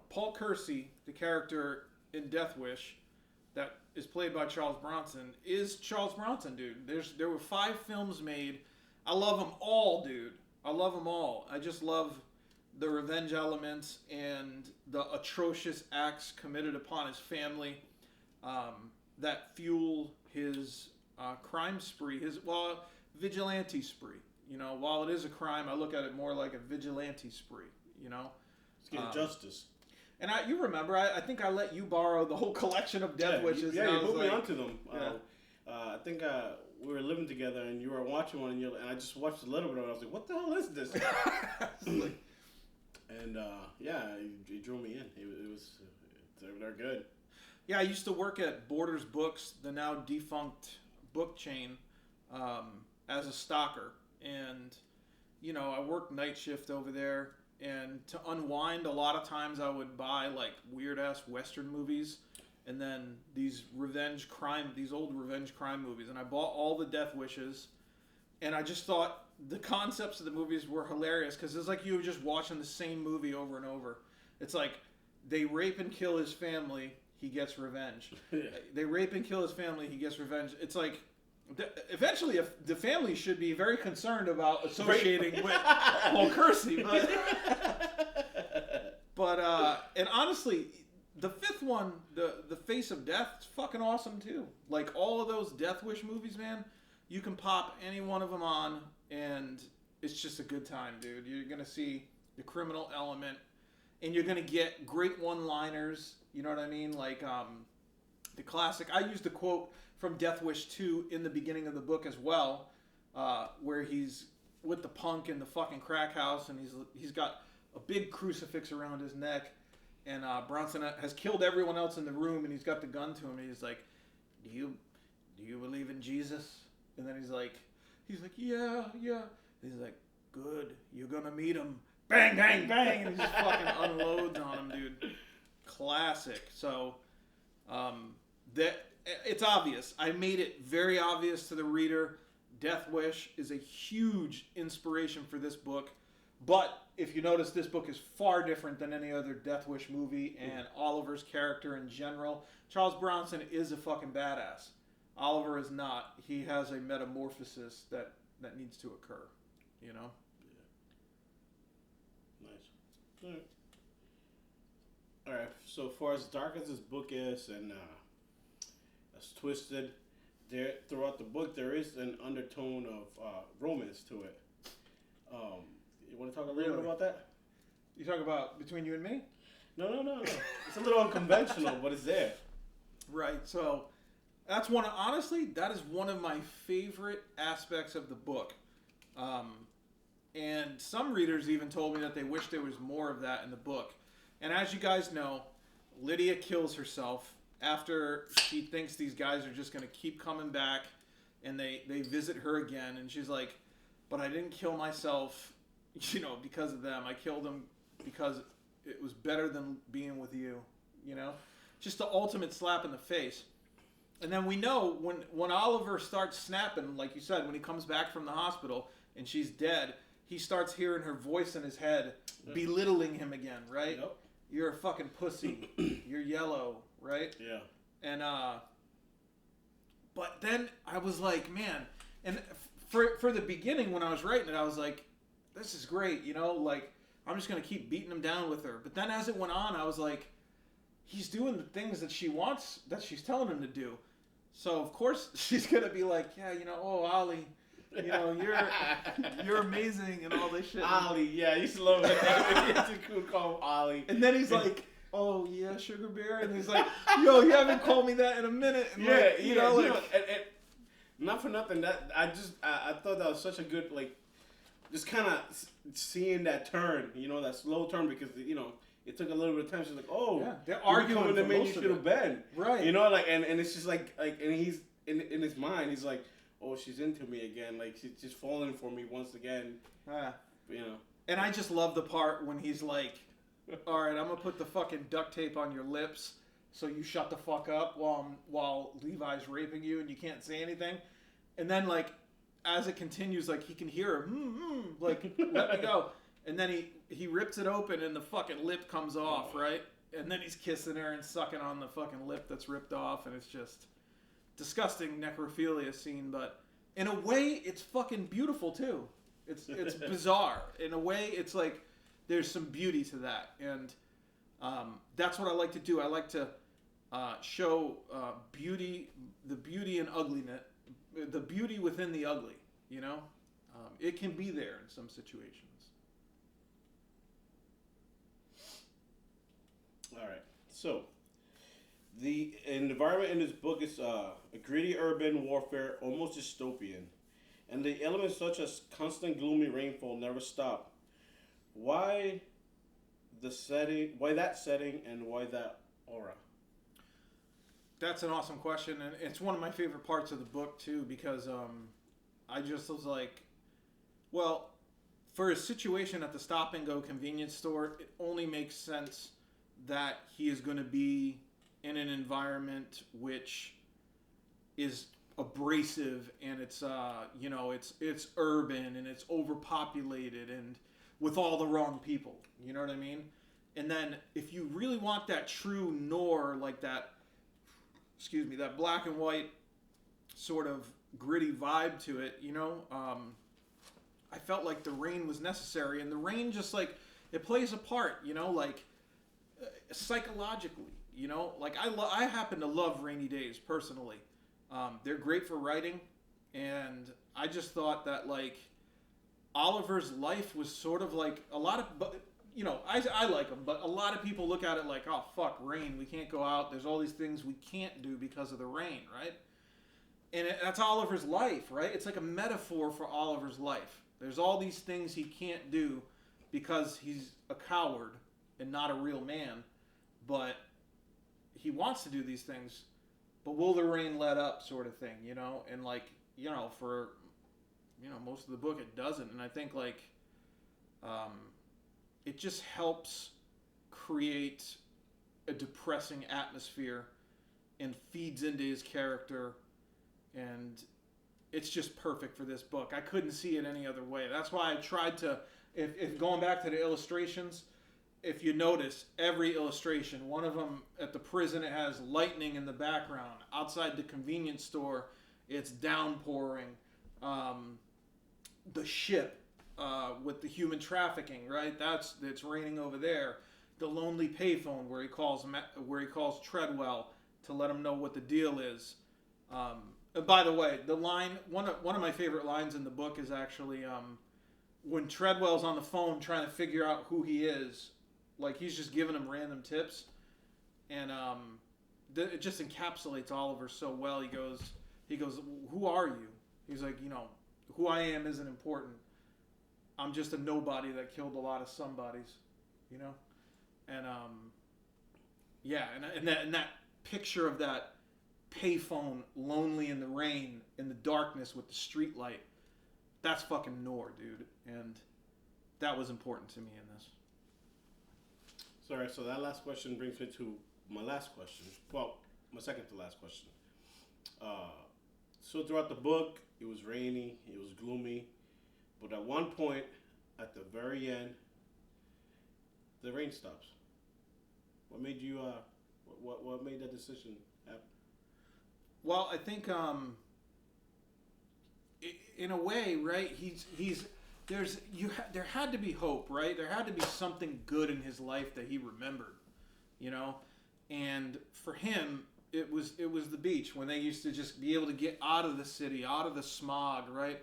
Paul Kersey, the character in Death Wish, that is played by Charles Bronson, is Charles Bronson, dude. There were 5 films made. I love them all, dude. I love them all. I just love the revenge elements and the atrocious acts committed upon his family that fuel his crime spree, his vigilante spree. While it is a crime, I look at it more like a vigilante spree. It's getting justice. And you remember, I think I let you borrow the whole collection of Death Wishes. Yeah, you put me onto them. Yeah. I think we were living together, and you were watching one, and I just watched a little bit of it. I was like, "What the hell is this?" And you drew me in. They're good. Yeah, I used to work at Borders Books, the now defunct book chain, as a stocker. And, you know, I worked night shift over there. And to unwind, a lot of times I would buy, like, weird-ass Western movies. And then these old revenge crime movies. And I bought all the Death Wishes. And I just thought the concepts of the movies were hilarious. Because it's like you were just watching the same movie over and over. It's like, they rape and kill his family, he gets revenge. Yeah. They rape and kill his family, he gets revenge. It's like, eventually, the family should be very concerned about associating with Paul Kersey. And honestly, the fifth one, the Face of Death, is fucking awesome too. Like all of those Death Wish movies, man, you can pop any one of them on, and it's just a good time, dude. You're gonna see the criminal element. And you're going to get great one-liners, you know what I mean? Like the classic. I used a quote from Death Wish 2 in the beginning of the book as well, where he's with the punk in the fucking crack house, and he's got a big crucifix around his neck, and Bronson has killed everyone else in the room, and he's got the gun to him, and he's like, do you believe in Jesus? And then he's like, yeah. And he's like, good, you're going to meet him. Bang, bang, bang, and he just fucking unloads on him, dude. Classic. So, it's obvious. I made it very obvious to the reader. Death Wish is a huge inspiration for this book. But if you notice, this book is far different than any other Death Wish movie, and Oliver's character in general. Charles Bronson is a fucking badass. Oliver is not. He has a metamorphosis that needs to occur, you know? All right. So far as dark as this book is, and as twisted, throughout the book there is an undertone of romance to it. You want to talk a little bit about that? You talk about between you and me? No. It's a little unconventional, but it's there. Right. So that is one of my favorite aspects of the book. And some readers even told me that they wish there was more of that in the book. And as you guys know, Lydia kills herself after she thinks these guys are just going to keep coming back, and they visit her again. And she's like, but I didn't kill myself, you know, because of them. I killed them because it was better than being with you, you know? Just the ultimate slap in the face. And then we know when Oliver starts snapping, like you said, when he comes back from the hospital and she's dead, he starts hearing her voice in his head, belittling him again, right? Yep. You're a fucking pussy. You're yellow, right? Yeah. And, but then I was like, man, and for the beginning when I was writing it, I was like, this is great, you know? Like, I'm just going to keep beating him down with her. But then as it went on, I was like, he's doing the things that she wants, that she's telling him to do. So, of course, she's going to be like, yeah, you know, oh, Ollie, you know, you're amazing and all this shit. Ollie, yeah, I used to love it. It's cool to call him Ollie. And then he's like, oh, yeah, Sugar Bear. And he's like, yo, you haven't called me that in a minute. And you know, not for nothing, that I thought that was such a good, like, just kind of seeing that turn, you know, that slow turn, because, you know, it took a little bit of time. She's like, oh, yeah, they're arguing the man you should have been. Right. You know, like, and it's just like, and he's, in his mind, he's like, oh, she's into me again. Like, she's just falling for me once again. You know. And I just love the part when he's like, all right, I'm going to put the fucking duct tape on your lips so you shut the fuck up while Levi's raping you and you can't say anything. And then, like, as it continues, like, he can hear her, like, let me go. And then he rips it open and the fucking lip comes off, right? And then he's kissing her and sucking on the fucking lip that's ripped off, and it's just disgusting necrophilia scene, but in a way, it's fucking beautiful too. It's bizarre. In a way, it's like there's some beauty to that, and that's what I like to do. I like to show beauty, the beauty and ugliness, the beauty within the ugly. You know, it can be there in some situations. All right, so the environment in this book is a gritty urban warfare, almost dystopian, and the elements such as constant gloomy rainfall never stop. Why the setting? Why that setting? And why that aura? that's an awesome question, and it's one of my favorite parts of the book too, because I just was like, well, for a situation at the stop and go convenience store, it only makes sense that he is going to be in an environment which is abrasive, and it's it's urban, and it's overpopulated, and with all the wrong people. You know what I mean? And then if you really want that true noir, like that, that black and white sort of gritty vibe to it, I felt like the rain was necessary, and the rain just like it plays a part, like psychologically, like I happen to love rainy days personally. They're great for writing, and I just thought that like Oliver's life was sort of like a lot of, I like him, but a lot of people look at it like, oh fuck, rain, we can't go out. There's all these things we can't do because of the rain, right? And that's Oliver's life, right? It's like a metaphor for Oliver's life. There's all these things he can't do because he's a coward and not a real man, but he wants to do these things. But will the rain let up, sort of thing, And like, for most of the book it doesn't, and I think like it just helps create a depressing atmosphere and feeds into his character, and it's just perfect for this book. I couldn't see it any other way. That's why I tried to, if going back to the illustrations, if you notice, every illustration, one of them at the prison, it has lightning in the background. Outside the convenience store, it's downpouring. The ship with the human trafficking, right? It's raining over there. The lonely payphone where he calls Treadwell to let him know what the deal is. And by the way, the line, one of my favorite lines in the book is actually when Treadwell's on the phone trying to figure out who he is. Like, he's just giving him random tips, and it just encapsulates Oliver so well. He goes, "Who are you?" He's like, who I am isn't important. I'm just a nobody that killed a lot of somebodies, and and that picture of that payphone lonely in the rain, in the darkness with the street light, that's fucking noir, dude, and that was important to me in this. Sorry, so that last question brings me to my last question. Well, my second to last question. So throughout the book, it was rainy, it was gloomy, but at one point, at the very end, the rain stops. What made you? What made that decision happen? Well, I think in a way, right? There had to be hope, right? There had to be something good in his life that he remembered, And for him, it was the beach, when they used to just be able to get out of the city, out of the smog, right?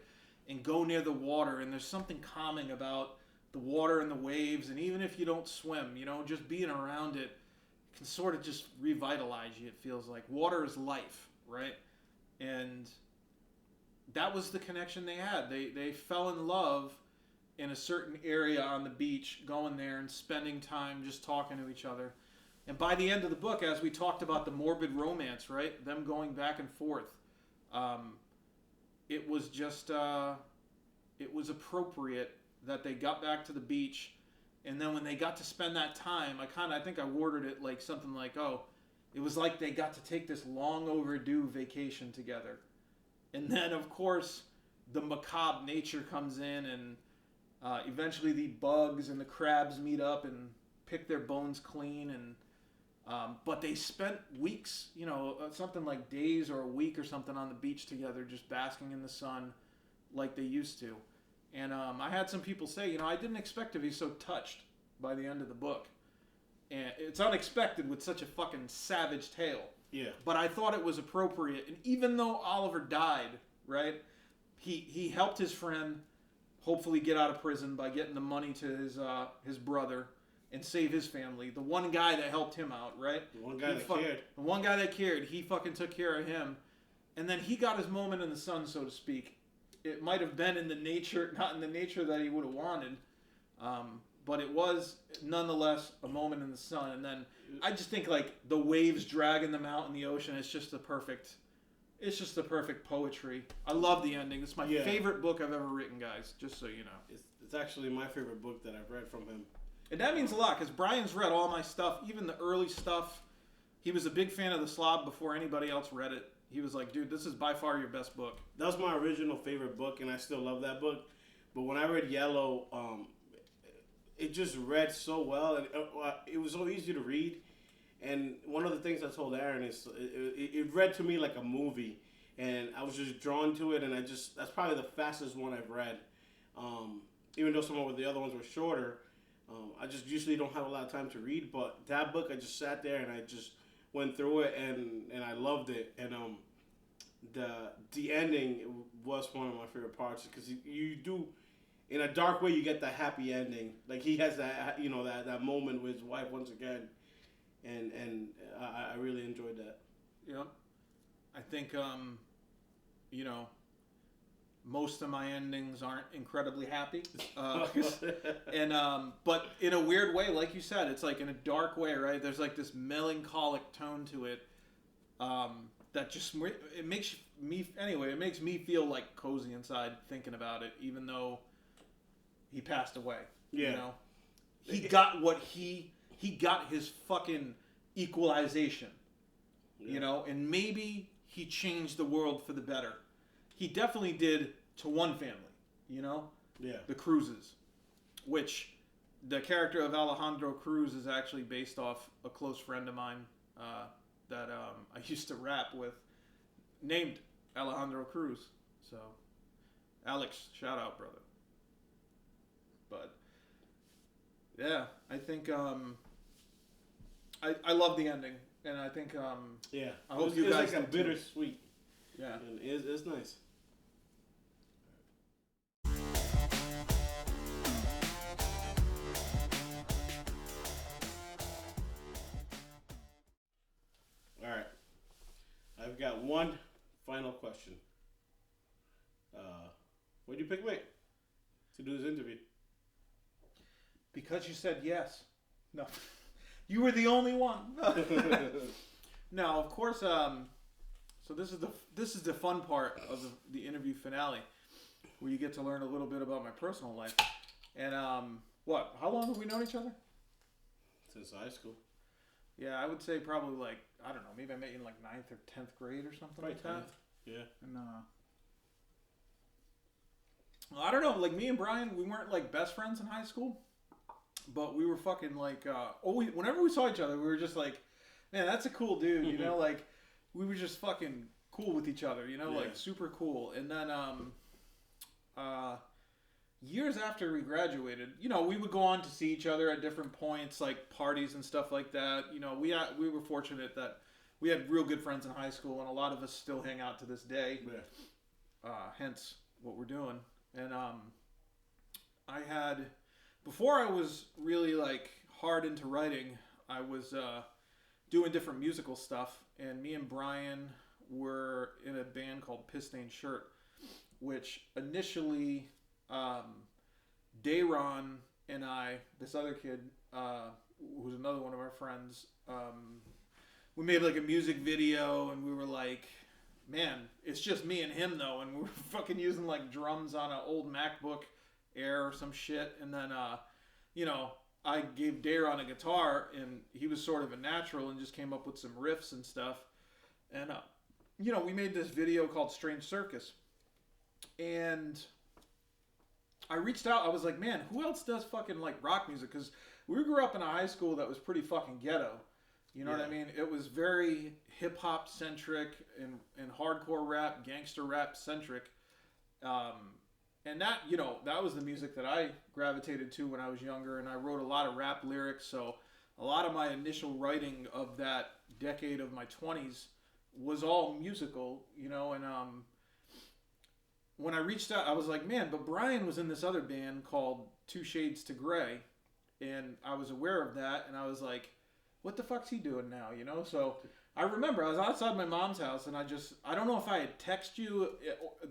And go near the water. And there's something calming about the water and the waves. And even if you don't swim, just being around it can sort of just revitalize you, it feels like. Water is life, right? And that was the connection they had. They fell in love in a certain area on the beach, going there and spending time just talking to each other. And by the end of the book, as we talked about the morbid romance, right? Them going back and forth. It was just, it was appropriate that they got back to the beach. And then when they got to spend that time, I think I worded it like something like, it was like they got to take this long overdue vacation together. And then, of course, the macabre nature comes in, and eventually the bugs and the crabs meet up and pick their bones clean. And but they spent weeks, something like days or a week or something on the beach together, just basking in the sun like they used to. And I had some people say, I didn't expect to be so touched by the end of the book. And it's unexpected with such a fucking savage tale. Yeah. But I thought it was appropriate. And even though Oliver died, right, he helped his friend hopefully get out of prison by getting the money to his brother and save his family. The one guy that helped him out, right? The one guy that cared. The one guy that cared. He fucking took care of him. And then he got his moment in the sun, so to speak. It might have been not in the nature that he would have wanted. but it was nonetheless a moment in the sun. And then I just think like the waves dragging them out in the ocean. It's just the perfect poetry. I love the ending. It's my favorite book I've ever written, guys. Just so you know, it's actually my favorite book that I've read from him. And that means a lot because Brian's read all my stuff, even the early stuff. He was a big fan of The Slob before anybody else read it. He was like, dude, this is by far your best book. That was my original favorite book, and I still love that book. But when I read Yellow, it just read so well, and it was so easy to read. And one of the things I told Aaron is it read to me like a movie, and I was just drawn to it, and that's probably the fastest one I've read. Even though some of the other ones were shorter, I just usually don't have a lot of time to read, but that book I just sat there and I just went through it, and I loved it. And the ending was one of my favorite parts because you do, in a dark way, you get the happy ending. Like he has that that moment with his wife once again, and I really enjoyed that. Yeah, I think most of my endings aren't incredibly happy, but in a weird way, like you said, it's like in a dark way, right? There's like this melancholic tone to it that just it makes me feel like cozy inside thinking about it, even though he passed away. Yeah, you know, he got what he got his fucking equalization, you know, and maybe he changed the world for the better. He definitely did to one family, you know? Yeah. The Cruzes, which the character of Alejandro Cruz is actually based off a close friend of mine that I used to rap with, named Alejandro Cruz. So, Alex, shout out, brother. But, yeah, I think I love the ending, and I think I hope you guys like a bittersweet. Yeah, and it's nice. All right, I've got one final question. Why'd you pick me to do this interview? Because you said yes. No, you were the only one. No, of course. So this is the fun part of the interview finale, where you get to learn a little bit about my personal life. And what? How long have we known each other? Since high school. Yeah, I would say probably like, I don't know, maybe I met you in like 9th or 10th grade or something like that. Yeah. And well, I don't know, like me and Brian, we weren't like best friends in high school, but we were fucking like whenever we saw each other, we were just like, man, that's a cool dude, you know, like we were just fucking cool with each other, you know, like super cool. And then years after we graduated, you know, we would go on to see each other at different points, like parties and stuff like that. You know, we were fortunate that we had real good friends in high school, and a lot of us still hang out to this day. Yeah. Hence what we're doing. And I had, before I was really like hard into writing, I was doing different musical stuff, and me and Brian were in a band called Piss Stained Shirt, which initially Daron and I, this other kid, who's another one of our friends, we made like a music video, and we were like, man, it's just me and him though, and we were fucking using like drums on an old MacBook Air or some shit. And then you know, I gave Daron a guitar, and he was sort of a natural and just came up with some riffs and stuff. And you know, we made this video called Strange Circus, and I reached out. I was like, man, who else does fucking like rock music? Because we grew up in a high school that was pretty fucking ghetto. You know what I mean? It was very hip hop centric and hardcore rap, gangster rap centric. And that, you know, that was the music that I gravitated to when I was younger. And I wrote a lot of rap lyrics. So a lot of my initial writing of that decade of my 20s was all musical, you know. And when I reached out, I was like, man, but Brian was in this other band called Two Shades to Gray. And I was aware of that. And I was like, what the fuck's he doing now, you know? So I remember I was outside my mom's house, and I don't know if I had texted you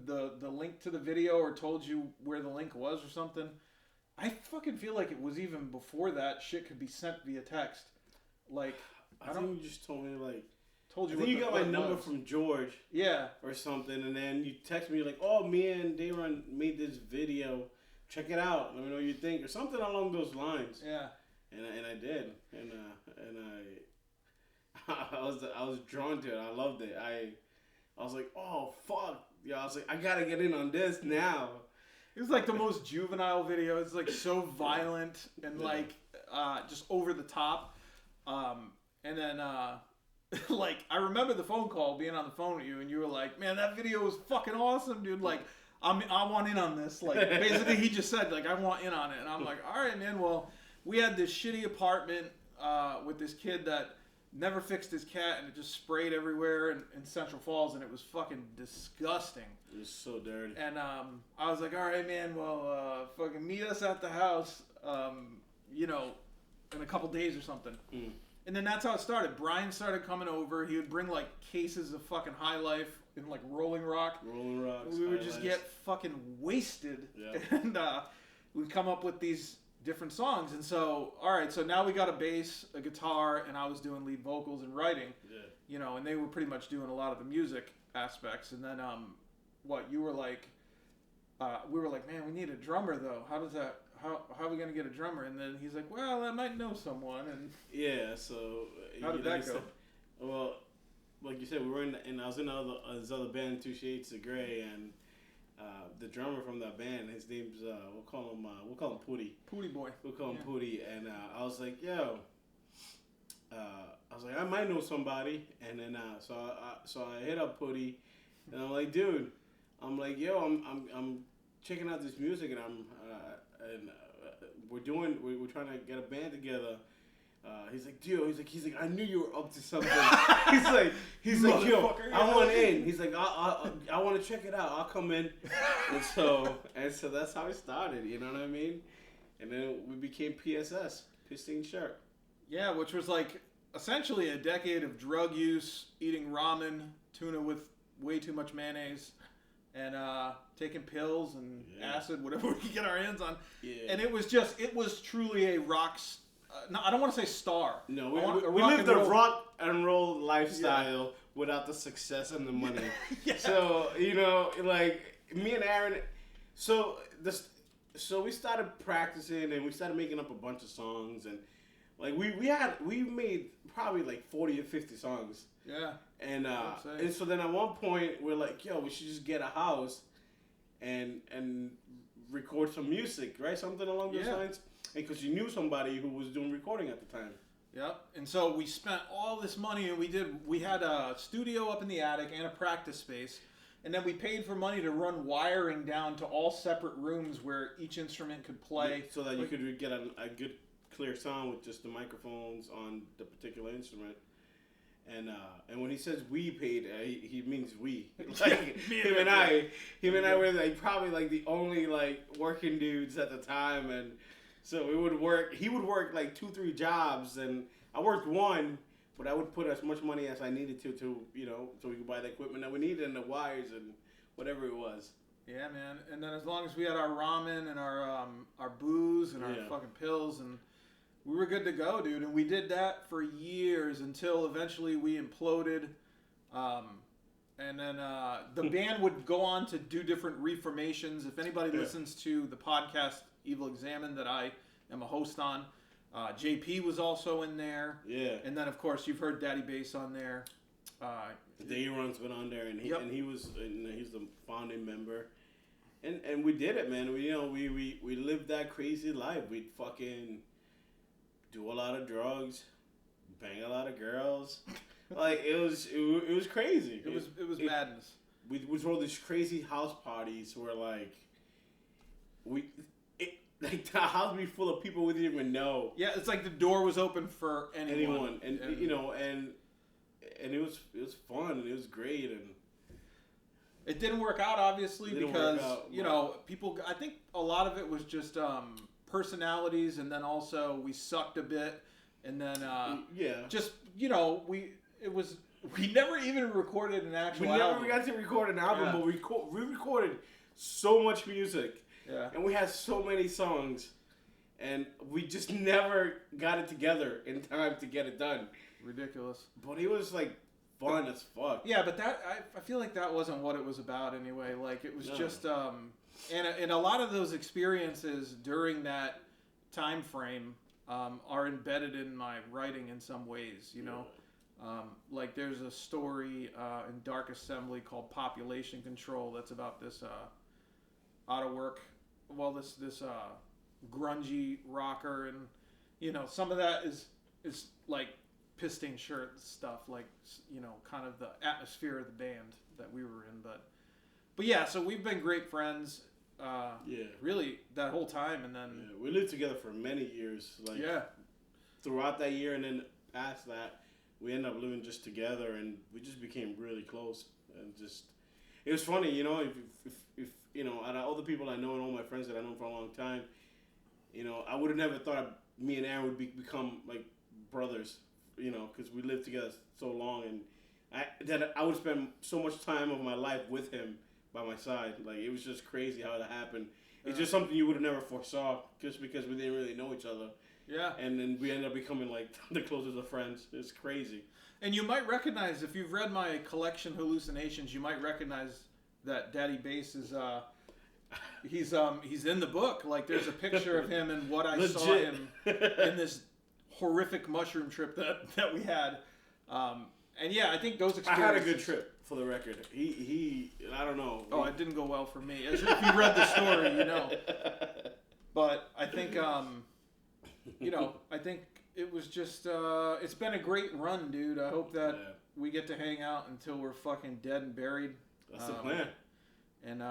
the link to the video or told you where the link was or something. I fucking feel like it was even before that shit could be sent via text. Like, I think you just told me, like, told you. I think you got my number from George. Yeah. Or something, and then you text me like, "Oh, me and Daron made this video. Check it out. Let me know what you think," or something along those lines. Yeah. And I did, and I was drawn to it. I loved it. I was like, "Oh fuck, yeah." I was like, "I gotta get in on this now." It was like the most juvenile video. It's like so violent and like just over the top. And then like I remember the phone call, being on the phone with you, and you were like, "Man, that video was fucking awesome, dude. Like, I want in on this." Like basically, he just said like, "I want in on it," and I'm like, "All right, man. Well, we had this shitty apartment with this kid that never fixed his cat, and it just sprayed everywhere in Central Falls, and it was fucking disgusting. It was so dirty. And I was like, all right, man, well, fucking meet us at the house, you know, in a couple days or something. Mm. And then that's how it started. Brian started coming over. He would bring like cases of fucking High Life and like Rolling Rock. Rolling Rocks. We would just get fucking wasted. Yep. And we'd come up with these different songs. And so, all right, so now we got a bass, a guitar, and I was doing lead vocals and writing. Yeah. You know, and they were pretty much doing a lot of the music aspects. And then you were like, we were like, man, we need a drummer though. How are we gonna get a drummer? And then he's like, well, I might know someone. And yeah, so how did that go? Well, like you said, we were I was in this other band, Two Shades of Grey, and the drummer from that band, his name's we'll call him Pooty. Pooty boy. We'll call him Pooty, and I was like, yo. I was like, I might know somebody, and then so I hit up Pooty, and I'm like, dude, I'm like, yo, I'm checking out this music, and we're trying to get a band together. He's like, dude, he's like, I knew you were up to something. he's like, yo, I want in. He's like, I want to check it out. I'll come in. And so that's how it started. You know what I mean? And then we became PSS, Pissing Shirt. Yeah, which was like essentially a decade of drug use, eating ramen, tuna with way too much mayonnaise, and taking pills and acid, whatever we could get our hands on. Yeah. And it was truly a rock. No, I don't want to say star. No, we lived a rock and roll lifestyle without the success and the money. Yeah. So, you know, like me and Aron, so we started practicing and we started making up a bunch of songs, and like we made probably like 40 or 50 songs. Yeah. And so then at one point we're like, yo, we should just get a house and record some music, right? Something along those lines. Because you knew somebody who was doing recording at the time. Yep. And so we spent all this money, and we had a studio up in the attic and a practice space, and then we paid for money to run wiring down to all separate rooms where each instrument could play, so that you could get a good clear sound with just the microphones on the particular instrument. And when he says we paid, he means we. Like him and I were like probably like the only like working dudes at the time, and so he would work like 2-3 jobs, and I worked one, but I would put as much money as I needed to you know, so we could buy the equipment that we needed and the wires and whatever it was. Yeah, man. And then as long as we had our ramen and our booze and our fucking pills, and we were good to go, dude. And we did that for years until eventually we imploded. And then the band would go on to do different reformations. If anybody listens to the podcast Evil Examined that I am a host on, JP was also in there. Yeah. And then of course you've heard Daddi Bace on there. Daron's been on there, and he's the founding member. And we did it, man. We lived that crazy life. We'd fucking do a lot of drugs, bang a lot of girls. Like it was crazy. It was madness. We throw these crazy house parties where like the house would be full of people we didn't even know. Yeah, it's like the door was open for anyone. And you know, and it was fun and it was great, and it didn't work out obviously because you know, people, I think a lot of it was just personalities, and then also we sucked a bit, and then just, you know, we never even recorded an actual album. We got to record an album, but we recorded so much music. Yeah. And we had so many songs. and we just never got it together in time to get it done. Ridiculous. But it was like fun as fuck. Yeah, but that I feel like that wasn't what it was about anyway. Like it was just and a lot of those experiences during that time frame are embedded in my writing in some ways. You know, like there's a story in Dark Assembly called Population Control that's about this out of work. Well, this grungy rocker, and you know some of that is like pisting shirt stuff, like, you know, kind of the atmosphere of the band that we were in, but yeah, so we've been great friends really that whole time, and then we lived together for many years, like throughout that year, and then past that we ended up living just together, and we just became really close, and just it was funny, you know, if you know, out of all the people I know and all my friends that I know for a long time, you know, I would have never thought me and Aaron would become like brothers, you know, because we lived together so long, and I would spend so much time of my life with him by my side. Like, it was just crazy how it happened. It's just something you would have never foresaw, just because we didn't really know each other. Yeah. And then we ended up becoming like the closest of friends. It's crazy. And you might recognize, if you've read my collection Hallucinations, you might recognize that Daddi Bace is he's in the book. Like, there's a picture of him and what I saw him in this horrific mushroom trip that we had. And yeah, I think those experiences... I had a good trip, for the record. He I don't know. Oh, it didn't go well for me. As if you read the story, you know. But I think, you know, I think it was just, it's been a great run, dude. I hope that we get to hang out until we're fucking dead and buried. That's the plan. And,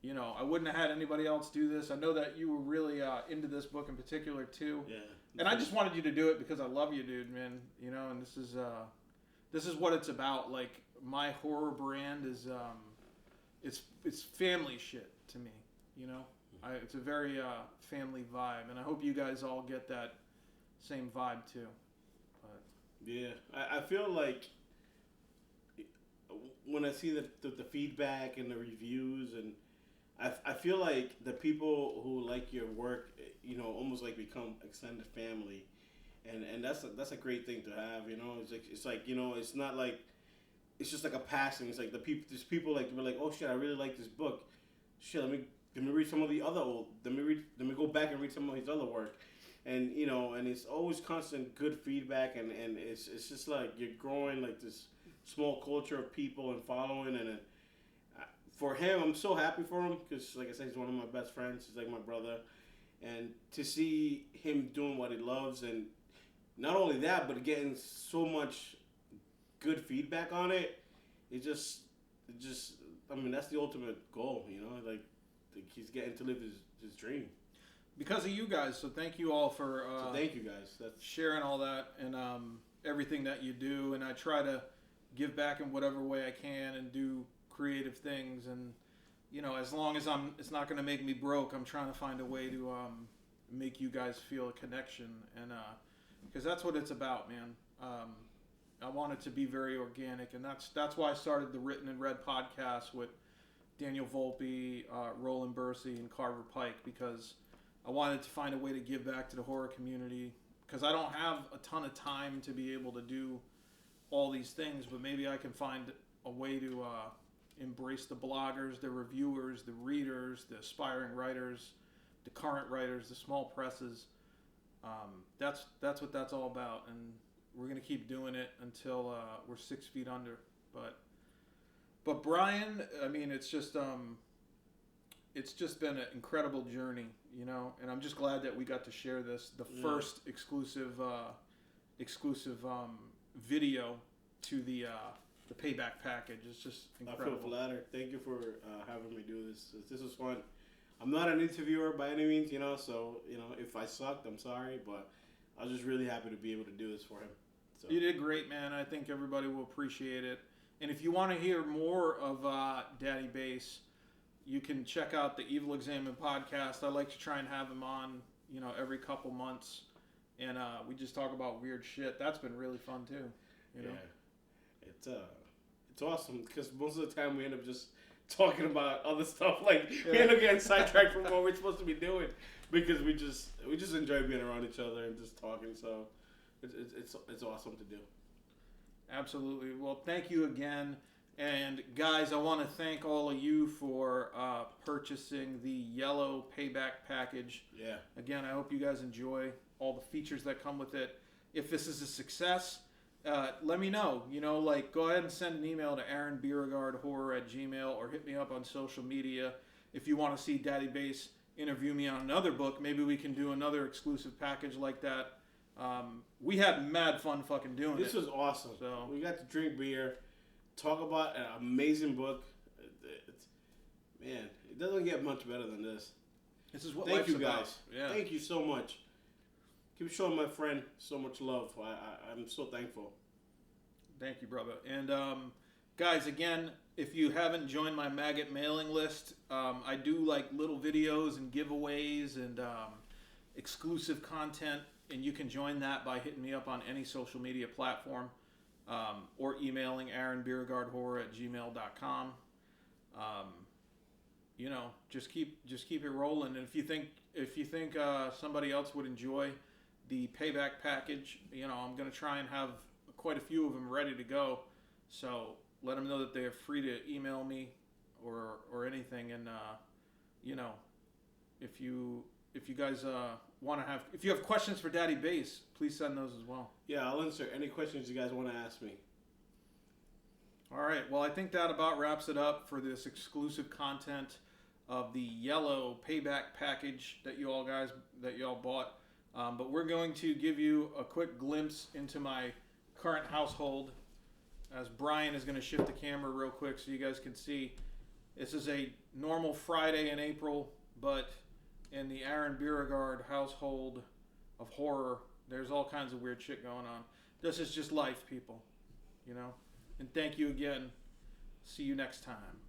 you know, I wouldn't have had anybody else do this. I know that you were really into this book in particular, too. Yeah. And I just wanted you to do it because I love you, dude, man. You know, and this is what it's about. Like, my horror brand is, it's family shit to me, you know? It's a very family vibe, and I hope you guys all get that same vibe, too. But. Yeah, I feel like when I see the feedback and the reviews, and I feel like the people who like your work, you know, almost like become extended family, and that's a great thing to have, you know. It's like you know, it's not like it's just like a passing. It's like there's people like we're like, oh shit, I really like this book. Shit, let me read some of the other old. Let me go back and read some of his other work, and you know, and it's always constant good feedback, and it's just like you're growing like this small culture of people and following, and for him, I'm so happy for him because, like I said, he's one of my best friends. He's like my brother, and to see him doing what he loves, and not only that, but getting so much good feedback on it, it just, I mean, that's the ultimate goal, you know, like he's getting to live his dream. Because of you guys, so thank you all for so thank you guys. That's sharing all that and everything that you do, and I try to give back in whatever way I can and do creative things, and you know, as long as it's not going to make me broke, I'm trying to find a way to make you guys feel a connection, and because that's what it's about, man. I want it to be very organic, and that's why I started the Written and Read podcast with Daniel Volpe, Roland Bursey, and Carver Pike, because I wanted to find a way to give back to the horror community, because I don't have a ton of time to be able to do all these things, but maybe I can find a way to embrace the bloggers, the reviewers, the readers, the aspiring writers, the current writers, the small presses. That's what that's all about, and we're gonna keep doing it until we're 6 feet under. But Brian, I mean, it's just been an incredible journey, you know, and I'm just glad that we got to share this, the first exclusive video to the Payback package. It's just incredible. I feel flattered. Thank you for having me do this. This was fun. I'm not an interviewer by any means, you know, so, you know, if I sucked, I'm sorry, but I was just really happy to be able to do this for him. So. You did great, man. I think everybody will appreciate it. And if you want to hear more of Daddi Bace, you can check out the Evil Examined podcast. I like to try and have him on, you know, every couple months, and we just talk about weird shit. That's been really fun too. You know? It's awesome because most of the time we end up just talking about other stuff. Like we end up getting sidetracked from what we're supposed to be doing because we just enjoy being around each other and just talking. So it's awesome to do. Absolutely. Well, thank you again. And guys, I want to thank all of you for purchasing the yellow Payback package. Yeah. Again, I hope you guys enjoy all the features that come with it. If this is a success, let me know. You know, like, go ahead and send an email to Aron Beauregard horror@gmail.com or hit me up on social media. If you want to see Daddi Bace interview me on another book, maybe we can do another exclusive package like that. We had mad fun fucking doing This it. was awesome. So we got to drink beer, talk about an amazing book. Man, it doesn't get much better than this. This is what Thank life's you guys. about. Yeah. Thank you so much. Keep showing my friend so much love. I'm so thankful. Thank you, brother. And guys, again, if you haven't joined my Maggot mailing list, I do like little videos and giveaways and exclusive content, and you can join that by hitting me up on any social media platform or emailing aronbeauregardhorror@gmail.com. You know, just keep it rolling. And if you think somebody else would enjoy the Payback package, you know, I'm going to try and have quite a few of them ready to go. So let them know that they're free to email me or anything. And, you know, if you guys if you have questions for Daddi Bace, please send those as well. Yeah, I'll answer any questions you guys want to ask me. All right. Well, I think that about wraps it up for this exclusive content of the yellow Payback package that you all bought. But we're going to give you a quick glimpse into my current household as Brian is going to shift the camera real quick so you guys can see. This is a normal Friday in April, but in the Aron Beauregard household of horror, there's all kinds of weird shit going on. This is just life, people, you know? And thank you again. See you next time.